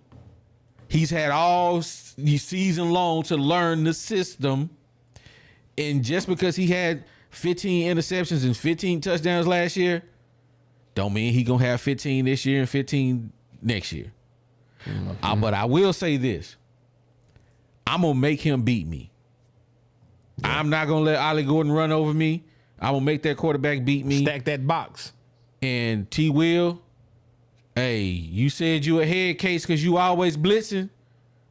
He's had all season long to learn the system, and just because he had 15 interceptions and 15 touchdowns last year, don't mean he gonna have 15 this year and 15 next year. But I will say this: I'm gonna make him beat me. I'm not gonna let Ollie Gordon run over me. I'm gonna make that quarterback beat me. Stack that box. And T. Will, hey, you said you a head case because you always blitzing.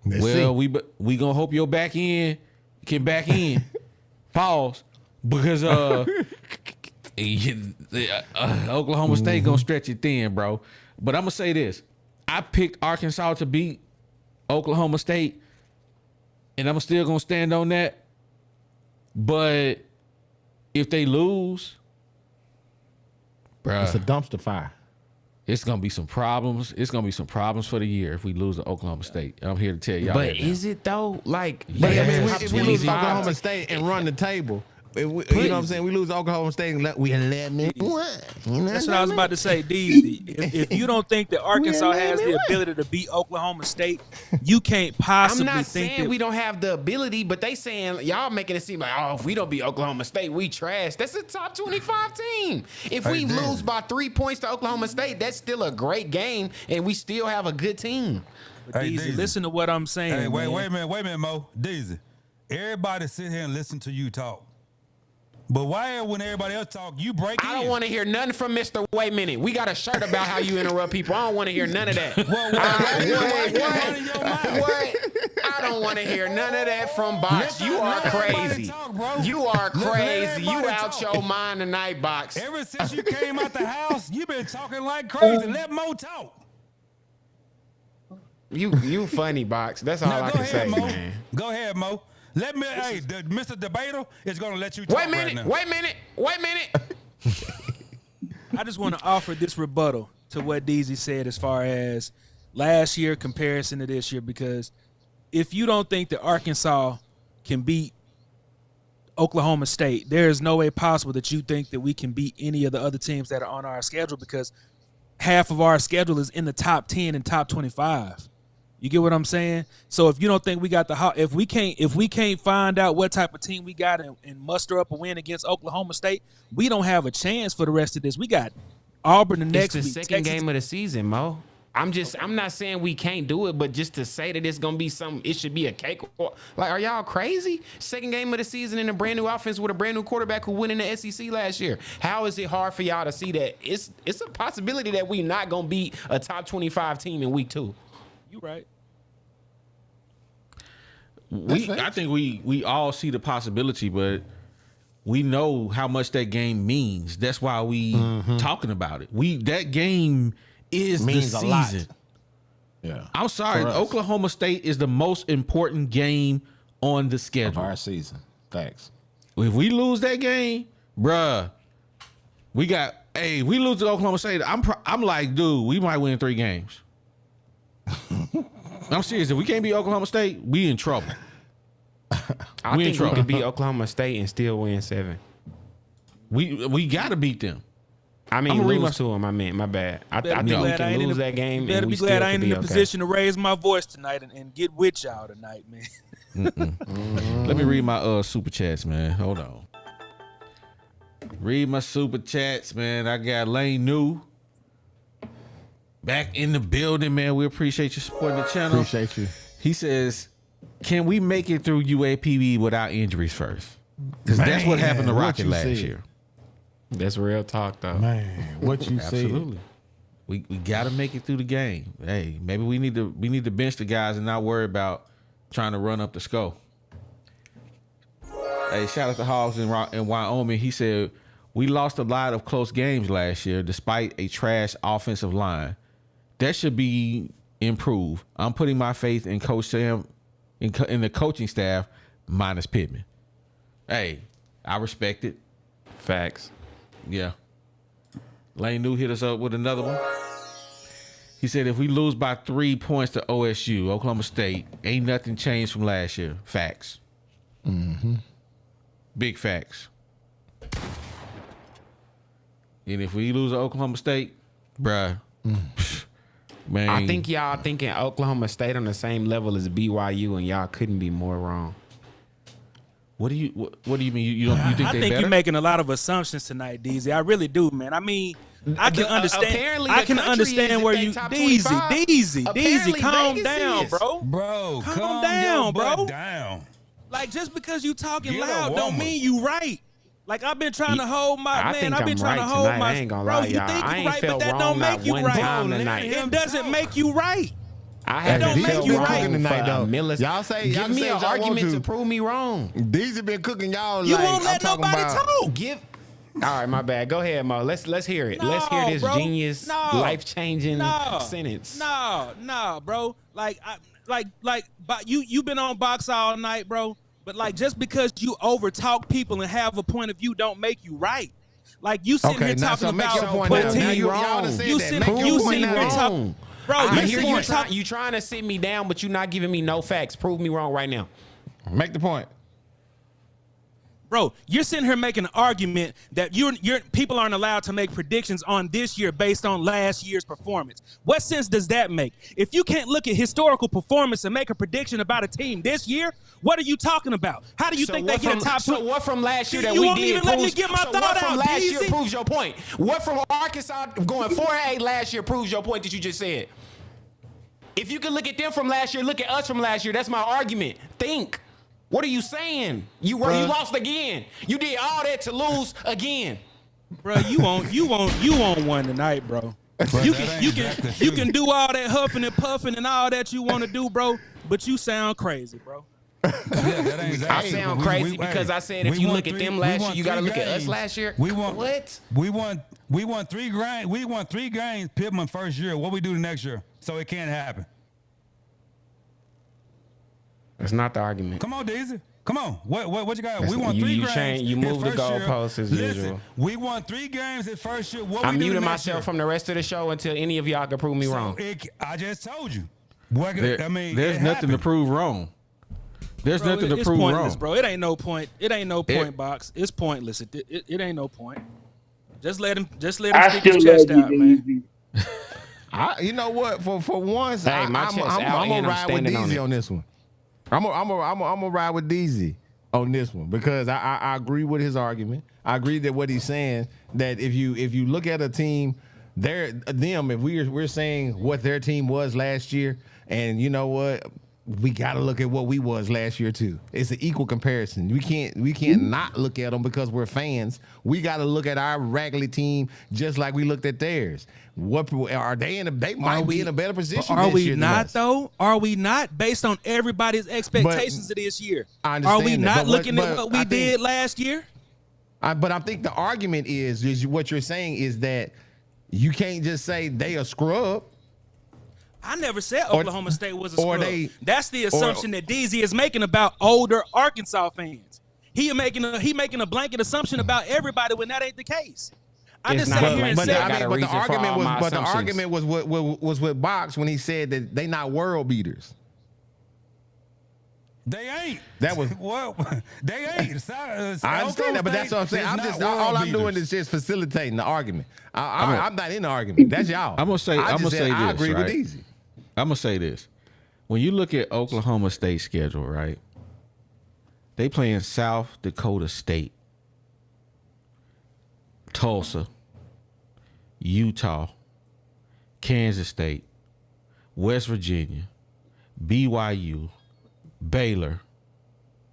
We gonna hope your back end can back in. Pause. Because Oklahoma State gonna stretch it thin, bro. But I'm gonna say this: I picked Arkansas to beat Oklahoma State, and I'm still gonna stand on that. But if they lose, bro, it's a dumpster fire. It's gonna be some problems. It's gonna be some problems for the year if we lose to Oklahoma State. I'm here to tell y'all. But is it though? Like, if we lose to Oklahoma State and run the table. You know what I'm saying? We lose Oklahoma State and we 11. That's what I was about to say, DZ. If you don't think that Arkansas has the ability to beat Oklahoma State, you can't possibly think I'm not saying we don't have the ability, but they saying y'all making it seem like, if we don't beat Oklahoma State, we trash. That's a top 25 team. If we lose by 3 points to Oklahoma State, that's still a great game, and we still have a good team. But DZ, listen to what I'm saying. Hey, wait a minute, Mo. DZ, everybody sit here and listen to you talk. But why when everybody else talk, you break in? I don't want to hear nothing from Mr. Wait a minute. We got a shirt about how you interrupt people. I don't want to hear none of that. What? I don't want to hear none of that from Box. You are crazy. Talk, bro. You are crazy. You everybody out talk. your mind tonight, Box. Ever since you came out the house, you been talking like crazy. Let Mo talk. You funny, Box. That's all Now I go can say, ahead, Mo. man. Go ahead, Mo. Let me. Hey, Mr. Debater is gonna let you talk Wait a minute. right now. Wait a minute. Wait a minute. I just want to offer this rebuttal to what DZ said as far as last year comparison to this year, because if you don't think that Arkansas can beat Oklahoma State, there is no way possible that you think that we can beat any of the other teams that are on our schedule, because half of our schedule is in the top 10 and top 25. You get what I'm saying? So if you don't think we got if we can't find out what type of team we got and muster up a win against Oklahoma State, we don't have a chance for the rest of this. We got Auburn the next week. It's the second Texas. game of the season, Mo. I'm not saying we can't do it, but just to say that it's gonna be it should be a cake. Like, are y'all crazy? Second game of the season in a brand new offense with a brand new quarterback who went in the SEC last year. How is it hard for y'all to see that it's a possibility that we not gonna beat a top 25 team in week 2? You right. I think we all see the possibility, but we know how much that game means. That's why we talking about it. That game is Means the a lot. season. Yeah. I'm sorry, For us. Oklahoma State is the most important game on the Of schedule. our season. Thanks. If we lose that game, bruh, we lose to Oklahoma State. I'm like, dude, we might win 3 games. I'm serious. If we can't beat Oklahoma State, we in trouble. I We in think we trouble. could beat Oklahoma State and still win 7. We got to beat them. I mean, I'ma read lose to them. I meant, my bad. I think we can lose that game. Better and we be still glad I could ain't in be a okay. position to raise my voice tonight and get with y'all tonight, man. Let me read my super chats, man. Hold on. Read my super chats, man. I got Lane New back in the building, man. We appreciate you supporting the channel. Appreciate you. He says, "Can we make it through UAPB without injuries first?" Because that's what happened to Man, what Rocket you last said. year. That's real talk, though. Man, what you said. Absolutely. We got to make it through the game. Hey, maybe we need to bench the guys and not worry about trying to run up the score. Hey, shout out to Hogs in Wyoming. He said, "We lost a lot of close games last year despite a trash offensive line. That should be improved. I'm putting my faith in Coach Sam in the coaching staff minus Pitman." Hey, I respect it. Facts. Yeah. Lane New hit us up with another one. He said, "If we lose by 3 points to OSU, Oklahoma State, ain't nothing changed from last year." Facts. Big facts. And if we lose to Oklahoma State, bruh, man. I think y'all thinking Oklahoma State on the same level as BYU, and y'all couldn't be more wrong. What do you mean? You think I they think better? you're making a lot of assumptions tonight, DZ. I really do, man. I mean, I can understand. apparently I the can country understand is where if they you, top DZ, 25. DZ, Apparently calm Vegas down, is. bro. Bro, Calm your down, butt bro. down. Like, just because you talking Get a loud don't woman. mean you right. Like, I've been trying to hold my I man. think I've been I'm trying right to hold tonight. my I ain't gonna bro. lie, You y'all. think I you ain't right, but felt that wrong don't not make you one right. time Bro, tonight. let It doesn't make you right. I haven't don't make felt you wrong right. for tonight, though. a millisecond. Y'all say- y'all give me say an what y'all want argument to to. prove me wrong. These have been cooking y'all You like won't let I'm talking nobody about. talk. Give. All right, my bad. Go ahead, Mo. Let's hear it. No, Let's hear this bro. genius, No. life-changing No. sentence. No, bro. But you been on Box all night, bro. But like, just because you overtalk people and have a point of view, don't make you right. Like, you sitting Okay, here now, talking so make about your point what now. team Now you y'all done said you that. sitting Make your you point sitting now. here talking. Bro, I you hear sitting you here talking. you trying to sit me down, but you're not giving me no facts. Prove me wrong right now. Make the point. Bro, you're sitting here making an argument that you're people aren't allowed to make predictions on this year based on last year's performance. What sense does that make? If you can't look at historical performance and make a prediction about a team this year, what are you talking about? How do you think they get a top So two? what from last year that You we won't did even let me proves, get my so thought what from out, last year DZ? proves your point? What from Arkansas going 4-8 last year proves your point that you just said? If you can look at them from last year, look at us from last year. That's my argument. Think. What are you saying? You lost again. You did all that to lose again. Bro, you on one tonight, bro. You can do all that huffing and puffing and all that you want to do, bro, but you sound crazy, bro. I sound crazy because I said if you look at them last year, you got to look at us last year. We won 3 games. We won 3 games. Pitman first year. What we do the next year? So it can't happen. That's not the argument. Come on, Daisy. Come on. What you got? We won 3 games. You moved the goalposts as usual. We won 3 games his first year. I'm muting myself from the rest of the show until any of y'all can prove me wrong. I just told you. There's nothing to prove wrong. There's nothing to prove pointless, wrong, bro. It ain't no point. It ain't no point, Box. It's pointless. It ain't no point. Just let him stick his chest out, man. You know what? For once, Hey, I'm gonna ride with DZ on this one. I'm gonna ride with DZ on this one because I agree with his argument. I agree that what he's saying, that if you look at a team, if we're saying what their team was last year, and you know what, we got to look at what we was last year too. It's an equal comparison. We can't not look at them because we're fans. We got to look at our Ragley team just like we looked at theirs. What are they in? They might be in a better position. Are this we year than not us. though? Are we not based on everybody's expectations of this year? I understand Are we that, not but looking at what we did last year? But I think the argument is what you're saying is that you can't just say they a scrub. I never said Oklahoma State was a scrub. That's the assumption that DZ is making about older Arkansas fans. He making a blanket assumption about everybody when that ain't the case. I just sat here and said, but the argument was with Box when he said that they not world beaters. They ain't. That was well. They ain't. I understand that, but that's what I'm saying. All I'm doing is just facilitating the argument. I'm not in the argument. That's y'all. I'm gonna say this. I agree with Easy. I'm gonna say this. When you look at Oklahoma State's schedule, right? They playing South Dakota State, Tulsa, Utah, Kansas State, West Virginia, BYU, Baylor,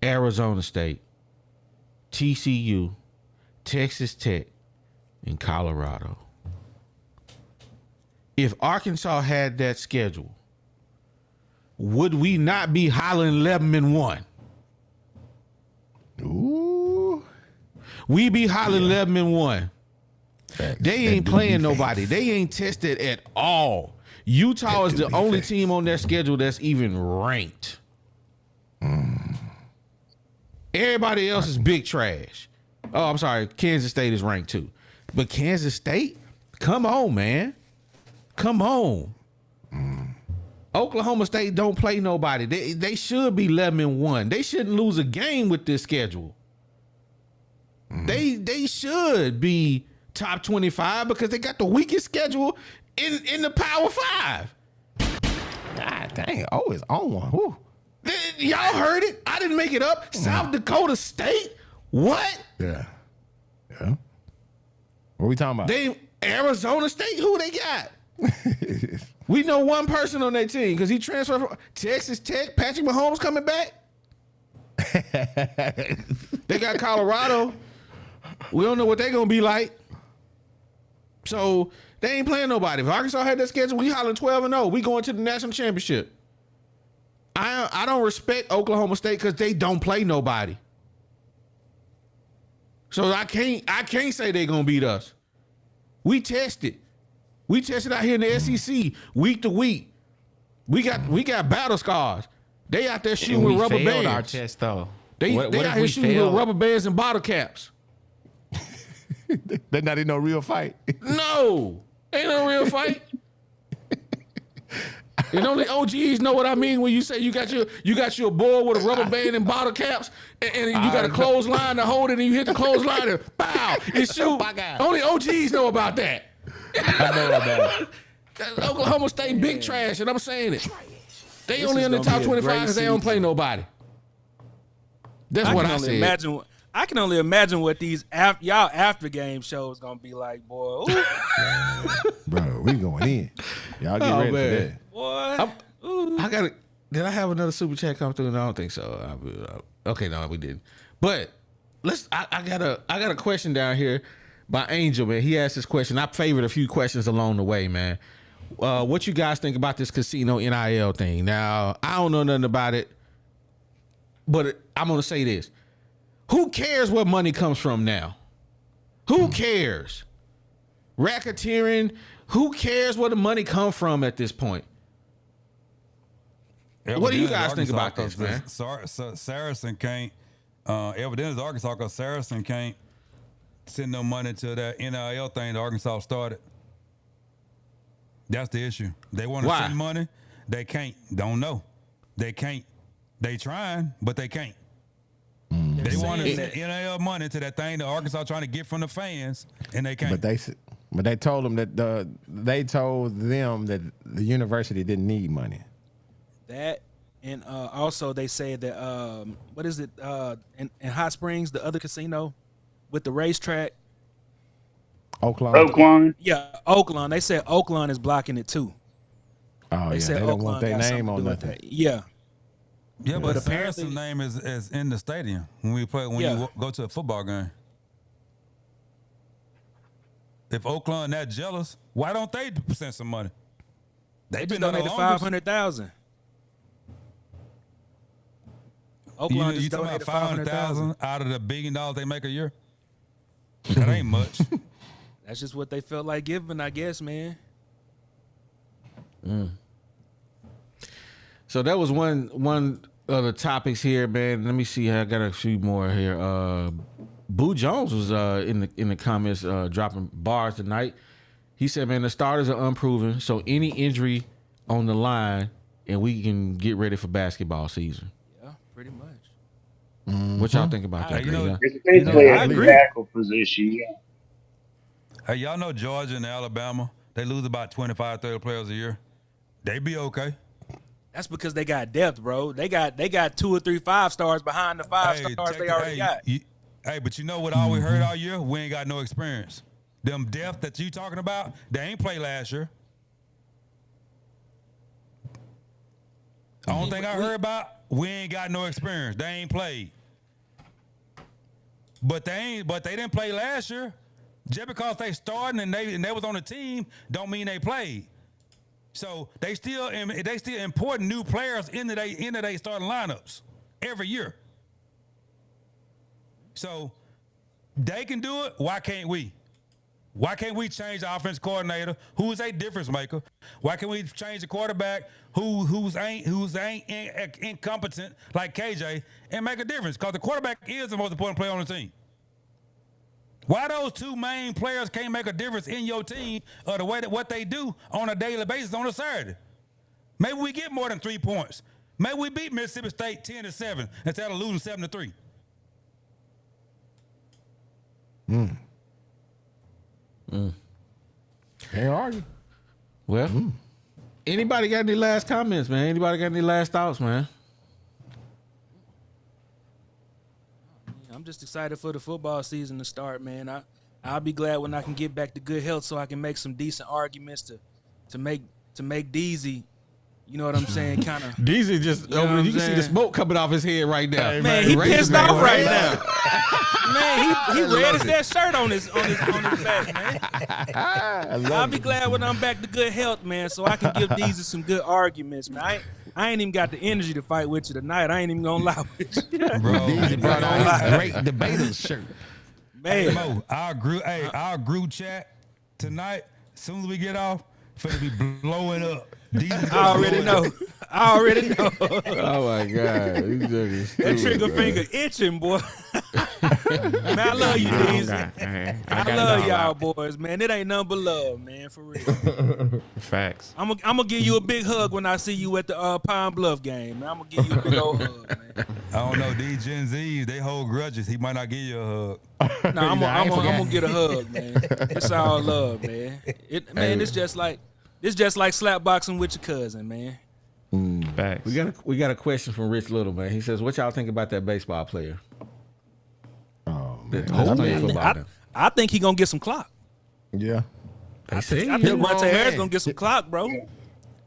Arizona State, TCU, Texas Tech, and Colorado. If Arkansas had that schedule, would we not be hollering 11-1? Ooh. We be hollering 11-1. Facts. They ain't playing nobody. They ain't tested at all. Utah is the only team on their schedule that's even ranked. Everybody else is big trash. Oh, I'm sorry. Kansas State is ranked too. But Kansas State? Come on, man. Come on. Oklahoma State don't play nobody. They should be 11-1. They shouldn't lose a game with this schedule. They should be top 25 because they got the weakest schedule in the Power 5. God dang, always on one. Whew. Y'all heard it. I didn't make it up. South Dakota State? What? Yeah. What are we talking about? Arizona State? Who they got? We know one person on their team because he transferred from Texas Tech. Patrick Mahomes coming back. They got Colorado. We don't know what they're going to be like. So they ain't playing nobody. If Arkansas had that schedule, we hollering 12-0. We going to the national championship. I don't respect Oklahoma State because they don't play nobody. So I can't say they're going to beat us. We tested. We tested out here in the SEC week to week. We got battle scars. They out there shooting with rubber bands. Our test though. They out here shooting with rubber bands and bottle caps. They're not in no real fight. No, ain't no real fight. And only OGs know what I mean when you say you got your board with a rubber band and bottle caps, and you got a clothesline to hold it, and you hit the clothesline and pow, and shoot. Only OGs know about that. I know about it. Oklahoma State big trash, and I'm saying it. They only in the top 25 because they don't play nobody. That's what I said. I can only imagine what these y'all after game shows gonna be like, boy. Bro, we going in. Y'all get ready for that. Boy, I Did I have another super chat come through? No, I don't think so. Okay, no, we didn't. But I got a question down here by Angel, man. He asked this question. I favored a few questions along the way, man. What you guys think about this casino NIL thing? Now, I don't know nothing about it, but I'm gonna say this: who cares where money comes from now? Who cares? Racketeering. Who cares where the money comes from at this point? What do you guys think about this, man? Saracen can't. Evidently, Arkansas, because Saracen can't send no money to that NIL thing that Arkansas started. That's the issue. They want to send money. They can't. Don't know. They can't. They trying, but they can't. They want to send NIL money to that thing that Arkansas trying to get from the fans, and they can't. But they told them that the university didn't need money. That and also they said that what is it in Hot Springs, the other casino with the racetrack, Oakland. Yeah, Oakland. They said Oakland is blocking it too. Oh, They said they don't Oakland want their got something name to on do with nothing. that. Yeah, Yeah, but apparently- Saracen name is in the stadium when you go to a football game. If Oakland that jealous, why don't they send some money? they been just donated the longest. $500,000. Oakland You just talking about donated $500,000 out of the $1 billion they make a year? That ain't much. That's just what they felt like giving, I guess, man. So that was one of the topics here, man. Let me see. I got a few more here. Boo Jones was in the comments dropping bars tonight. He said, "Man, the starters are unproven, so any injury on the line, and we can get ready for basketball season." Yeah, pretty much. What y'all think about that? You know- man? Especially I at the agree. tackle position. Yeah. Hey, y'all know Georgia and Alabama, they lose about 25, 30 players a year. They be okay. That's because they got depth, bro. They got 2 or 3 5-stars behind the 5 stars check they it- already got. Hey, but you know what all we heard all year? We ain't got no experience. Them depth that you talking about, they ain't play last year. Only thing I heard about, we ain't got no experience. They ain't played. But they didn't play last year. Just because they starting and they was on the team don't mean they played. So they still important new players into they starting lineups every year. So they can do it. Why can't we? Why can't we change the offense coordinator? Who's a difference maker? Why can't we change the quarterback who's ain't incompetent like KJ and make a difference? Because the quarterback is the most important player on the team. Why those two main players can't make a difference in your team or the way that what they do on a daily basis on a Saturday? Maybe we get more than 3 points. Maybe we beat Mississippi State 10-7 instead of losing 7-3. Can't argue. Well, anybody got any last comments, man? Anybody got any last thoughts, man? I'm just excited for the football season to start, man. I'll be glad when I can get back to good health so I can make some decent arguments to make DZ, you know what I'm saying, kind of. DZ just know what you I'm can see the saying? smoke coming off his head right now. Man, he Razor pissed man off right now. Man, he red as that shirt on his back, man. I'll be glad when I'm back to good health, man, so I can give these some good arguments, man. I ain't even got the energy to fight with you tonight. I ain't even gonna lie with you. Bro, DZ brought on his great debaters shirt. Hey, Man, Mo, our group chat tonight, as soon as we get off, finna be blowing up. I already know. I already know. Oh my God. These niggas That stupid, trigger man. finger itching, boy. Man, I love you, Deezy. I love y'all boys, man. It ain't nothing but love, man, for real. Facts. I'm gonna give you a big hug when I see you at the Pine Bluff game, man. I'm gonna give you a big old hug, man. I don't know, these Gen Zs, they hold grudges. He might not give you a hug. No, I'm gonna get a hug, man. It's all love, man. It's just like slap boxing with your cousin, man. Facts. We got a question from Rich Little, man. He says, "What y'all think about that baseball player?" Oh, That's man. playing football now. I think he gonna get some clock. Yeah. They say I think Monte Harris gonna get some clock, bro.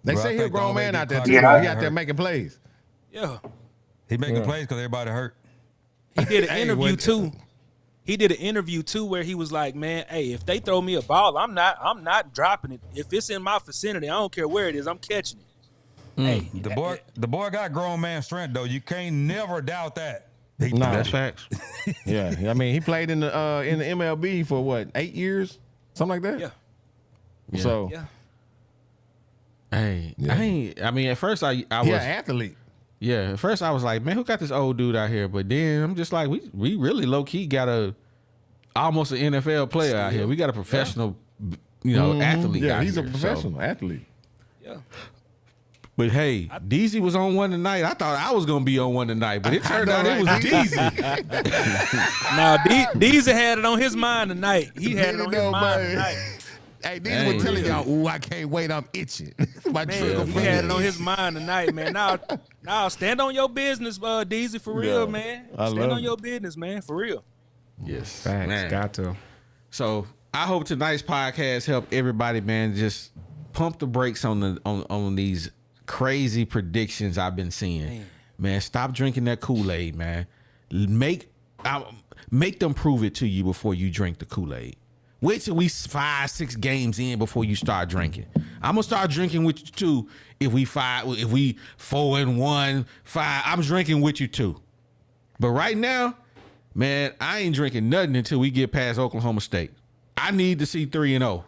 They Bro, I say he's a think the grown only way man to out there get too. Yeah. Though. He out there making plays. Yeah. He making plays because everybody hurt. He did an Hey, interview what- too. He did an interview too where he was like, "Man, hey, if they throw me a ball, I'm not dropping it. If it's in my vicinity, I don't care where it is, I'm catching it." Hey, The boy got grown man strength though. You can't never doubt that. He No. That's facts. Yeah, I mean, he played in the MLB for what, 8 years, something like that. yeah, So yeah. Hey, Yeah. I mean, at first I yeah, was athlete. yeah. At first I was like, man, who got this old dude out here? But then I'm just like, we really low key got almost an NFL player out here. We got a professional, athlete. Yeah, out he's a here, professional athlete. Yeah. But hey, DZ was on one tonight. I thought I was gonna be on one tonight, but it turned out it was DZ. Now, Deezy had it on his mind tonight. He had it on his mind tonight. Hey, these were telling y'all, ooh, I can't wait, I'm itching. My trigger Man, he finger had it on itch. his mind tonight, man. Now stand on your business, Deezy, for real, Yeah, man. I Stand love on it. your business, man, for real. Yes, Facts, man. got to. So I hope tonight's podcast helped everybody, man. Just pump the brakes on these crazy predictions I've been seeing. Man, stop drinking that Kool-Aid, man. Make them prove it to you before you drink the Kool-Aid. Wait till we 5-6 games in before you start drinking. I'm gonna start drinking with you too. If we 4-1, 5, I'm drinking with you too. But right now, man, I ain't drinking nothing until we get past Oklahoma State. I need to see 3-0.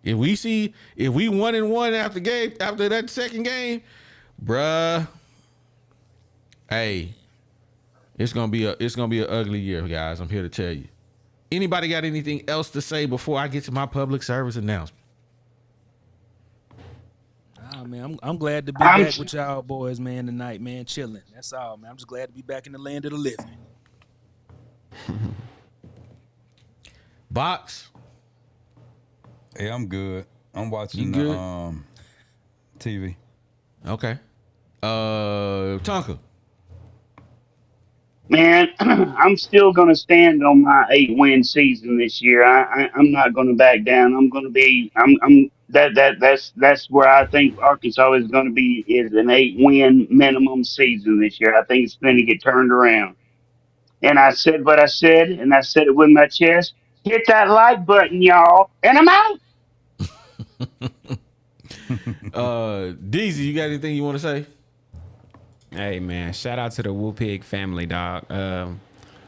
If we 1-1 after that second game, bruh, hey, it's gonna be an ugly year, guys. I'm here to tell you. Anybody got anything else to say before I get to my public service announcement? Oh, man, I'm glad to be back with y'all boys, man, tonight, man, chilling. That's all, man. I'm just glad to be back in the land of the living. Box. Hey, I'm good. I'm watching You good? TV. Okay. Tonka. Man, I'm still going to stand on my 8-win season this year. I'm not going to back down. I'm going to be. That's where I think Arkansas is going to be, is an 8-win minimum season this year. I think it's going to get turned around. And I said what I said, and I said it with my chest. Hit that like button, y'all, and I'm out. DZ, you got anything you want to say? Hey man, shout out to the Woo Pig family, dog.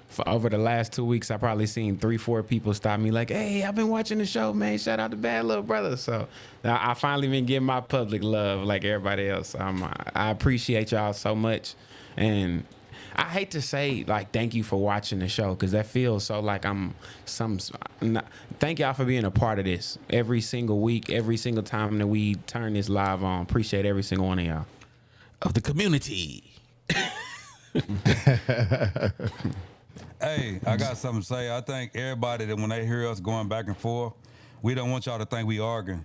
For over the last 2 weeks, I probably seen 3-4 people stop me like, "Hey, I've been watching the show, man. Shout out to Bad Little Brother." So I finally been getting my public love like everybody else. I appreciate y'all so much, and I hate to say like thank you for watching the show because that feels so like thank y'all for being a part of this every single week, every single time that we turn this live on. Appreciate every single one of y'all. Of the community. Hey, I got something to say. I think everybody that when they hear us going back and forth, we don't want y'all to think we arguing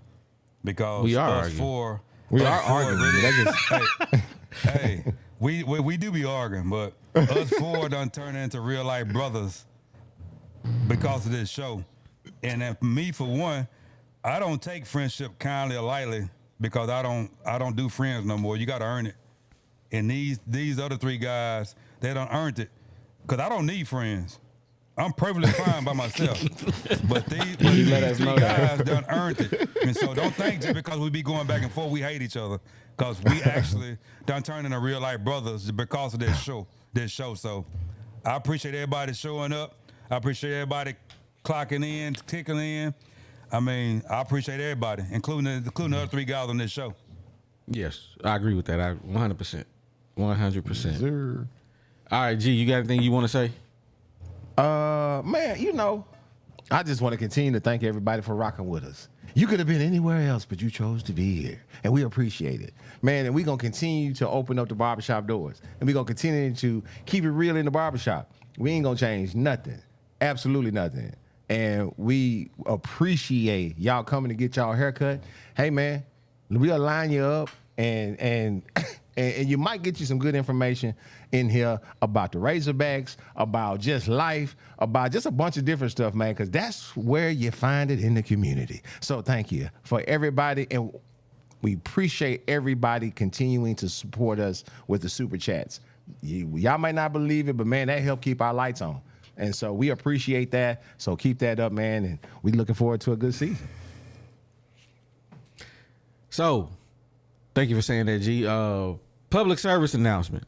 because We are us arguing. four. We us are four arguing. really- That's hey, we do be arguing, but us four done turn into real life brothers because of this show. And then for me, for one, I don't take friendship kindly or lightly because I don't do friends no more. You got to earn it. And these other three guys, they done earned it because I don't need friends. I'm perfectly fine by myself. But these let us three know that. guys done earned it. And so don't think just because we be going back and forth, we hate each other. Because we actually done turned into real life brothers because of this show. So I appreciate everybody showing up. I appreciate everybody clocking in, kicking in. I mean, I appreciate everybody, including the other three guys on this show. Yes, I agree with that. 100%. 100%. Sir. All right, G, you got anything you want to say? Man, I just want to continue to thank everybody for rocking with us. You could have been anywhere else, but you chose to be here, and we appreciate it, man. And we're gonna continue to open up the barbershop doors, and we're gonna continue to keep it real in the barbershop. We ain't gonna change nothing, absolutely nothing. And we appreciate y'all coming to get y'all haircut. Hey, man, we'll line you up, and you might get you some good information in here about the Razorbacks, about just life, about just a bunch of different stuff, man, because that's where you find it in the community. So thank you for everybody. And We appreciate everybody continuing to support us with the super chats. Y'all might not believe it, but man, that helped keep our lights on. And so we appreciate that. So keep that up, man. And we looking forward to a good season. So, thank you for saying that, G. Public service announcement.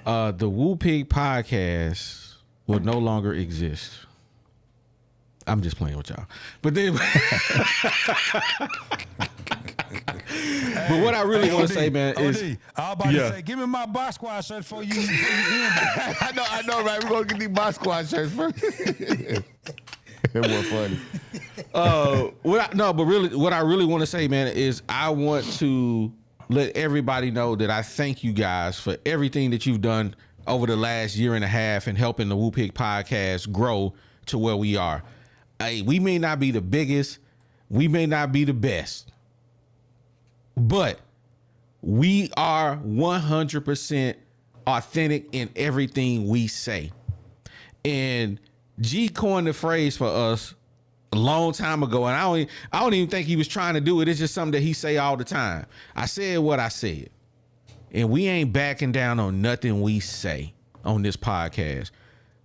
The Woo Pig podcast will no longer exist. I'm just playing with y'all. But then, but what I really want to say, man, is I was about to say, give me my box squad shirt for you. I know, right? We're gonna get these box squad shirts first. It was funny. What I really want to say, man, is I want to let everybody know that I thank you guys for everything that you've done over the last year and a half in helping the Woo Pig podcast grow to where we are. Hey, we may not be the biggest, we may not be the best, but we are 100% authentic in everything we say. And G coined the phrase for us a long time ago, and I don't even think he was trying to do it. It's just something that he say all the time. I said what I said, and we ain't backing down on nothing we say on this podcast.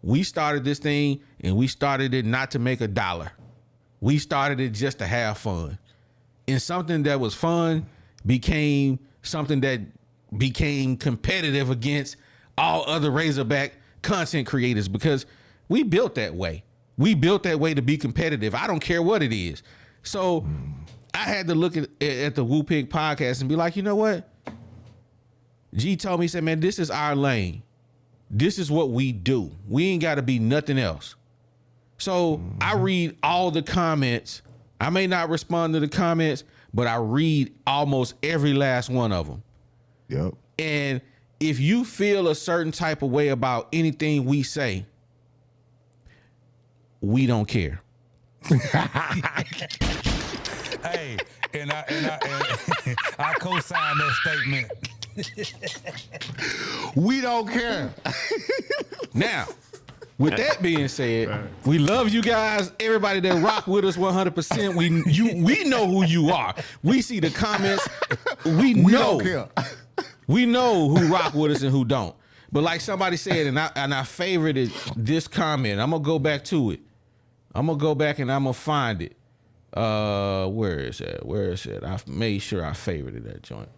We started this thing, and we started it not to make $1. We started it just to have fun, and something that was fun became something that became competitive against all other Razorback content creators, because we built that way. We built that way to be competitive. I don't care what it is. So I had to look at the Woo Pig podcast and be like, you know what? G told me, he said, man, this is our lane. This is what we do. We ain't got to be nothing else. So I read all the comments. I may not respond to the comments, but I read almost every last one of them. Yep. And if you feel a certain type of way about anything we say, we don't care. Hey, and I co-sign that statement. We don't care. Now, with that being said, we love you guys. Everybody that rock with us 100%. We know who you are. We see the comments. We know. Don't care. We know who rock with us and who don't. But like somebody said, and I favorited this comment. I'm gonna go back to it. I'm gonna go back and I'm gonna find it. Where is it? Where is it? I made sure I favorited that joint.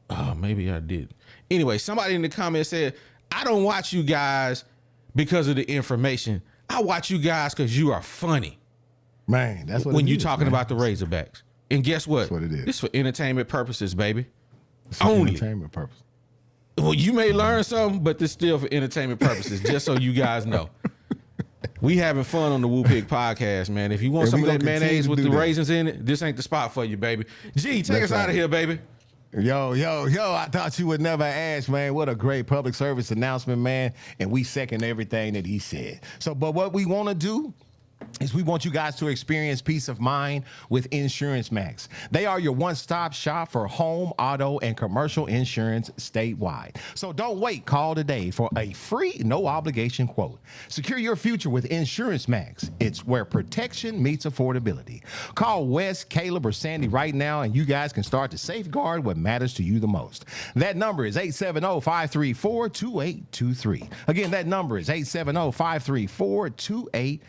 Oh, maybe I did. Anyway, somebody in the comments said, I don't watch you guys because of the information. I watch you guys because you are funny. Man, that's what when it you're is, talking man. about the Razorbacks. And guess what? That's what it is. It's for entertainment purposes, baby. It's for Only. entertainment purpose. Well, you may learn something, but it's still for entertainment purposes, just so you guys know. We having fun on the Woo Pig podcast, man. If you want And some we of that gonna continue mayonnaise to with do the that. raisins in it, this ain't the spot for you, baby. G, take That's us out right. of here, baby. Yo, I thought you would never ask, man. What a great public service announcement, man. And we second everything that he said. So, but what we want to do is we want you guys to experience peace of mind with Insurance Max. They are your one-stop shop for home, auto, and commercial insurance statewide. So don't wait. Call today for a free, no-obligation quote. Secure your future with Insurance Max. It's where protection meets affordability. Call Wes, Caleb, or Sandy right now, and you guys can start to safeguard what matters to you the most. That number is 870-534-2823. Again, that number is 870-534-2823.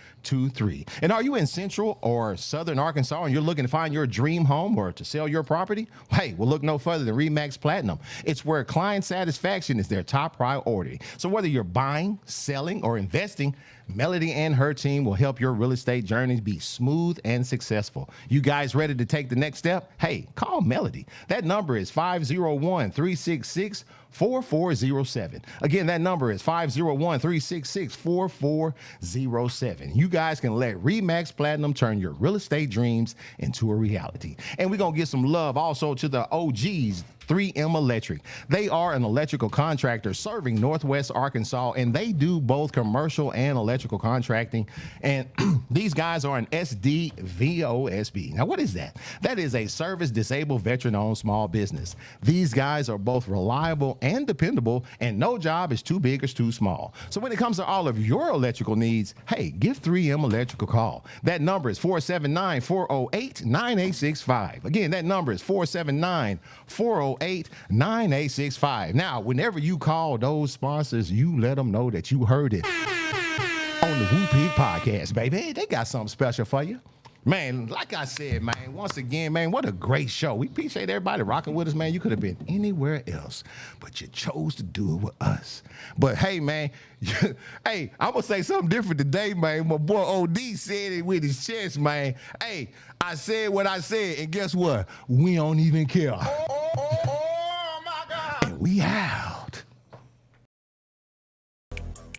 And are you in Central or Southern Arkansas and you're looking to find your dream home or to sell your property? Hey, well, look no further than RE/MAX Platinum. It's where client satisfaction is their top priority. So whether you're buying, selling, or investing, Melody and her team will help your real estate journeys be smooth and successful. You guys ready to take the next step? Hey, call Melody. That number is 501-366-4407. Again, that number is 501-366-4407. You guys can let RE/MAX Platinum turn your real estate dreams into a reality. And we're going to give some love also to the OGs 3M Electric. They are an electrical contractor serving Northwest Arkansas, and they do both commercial and electrical contracting. And these guys are an SDVOSB. Now, what is that? That is a service disabled veteran-owned small business. These guys are both reliable and dependable, and no job is too big or too small. So when it comes to all of your electrical needs, hey, give 3M Electric a call. That number is 479-408-9865. Again, that number is 479-408-9865. Now, whenever you call those sponsors, you let them know that you heard it on the Woo Pig Podcast, baby. They got something special for you. Man, like I said, man, once again, man, what a great show. We appreciate everybody rocking with us, man. You could have been anywhere else, but you chose to do it with us. But hey, man, hey, I'm going to say something different today, man. My boy OD said it with his chest, man. Hey, I said what I said, and guess what? We don't even care. Oh my God. And we out.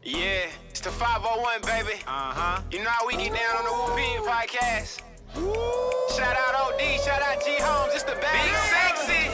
Yeah, it's the 501, baby. You know how we get down on the Woo Pig Podcast. Shout out OD, shout out G Holmes, it's the bad. Big sexy.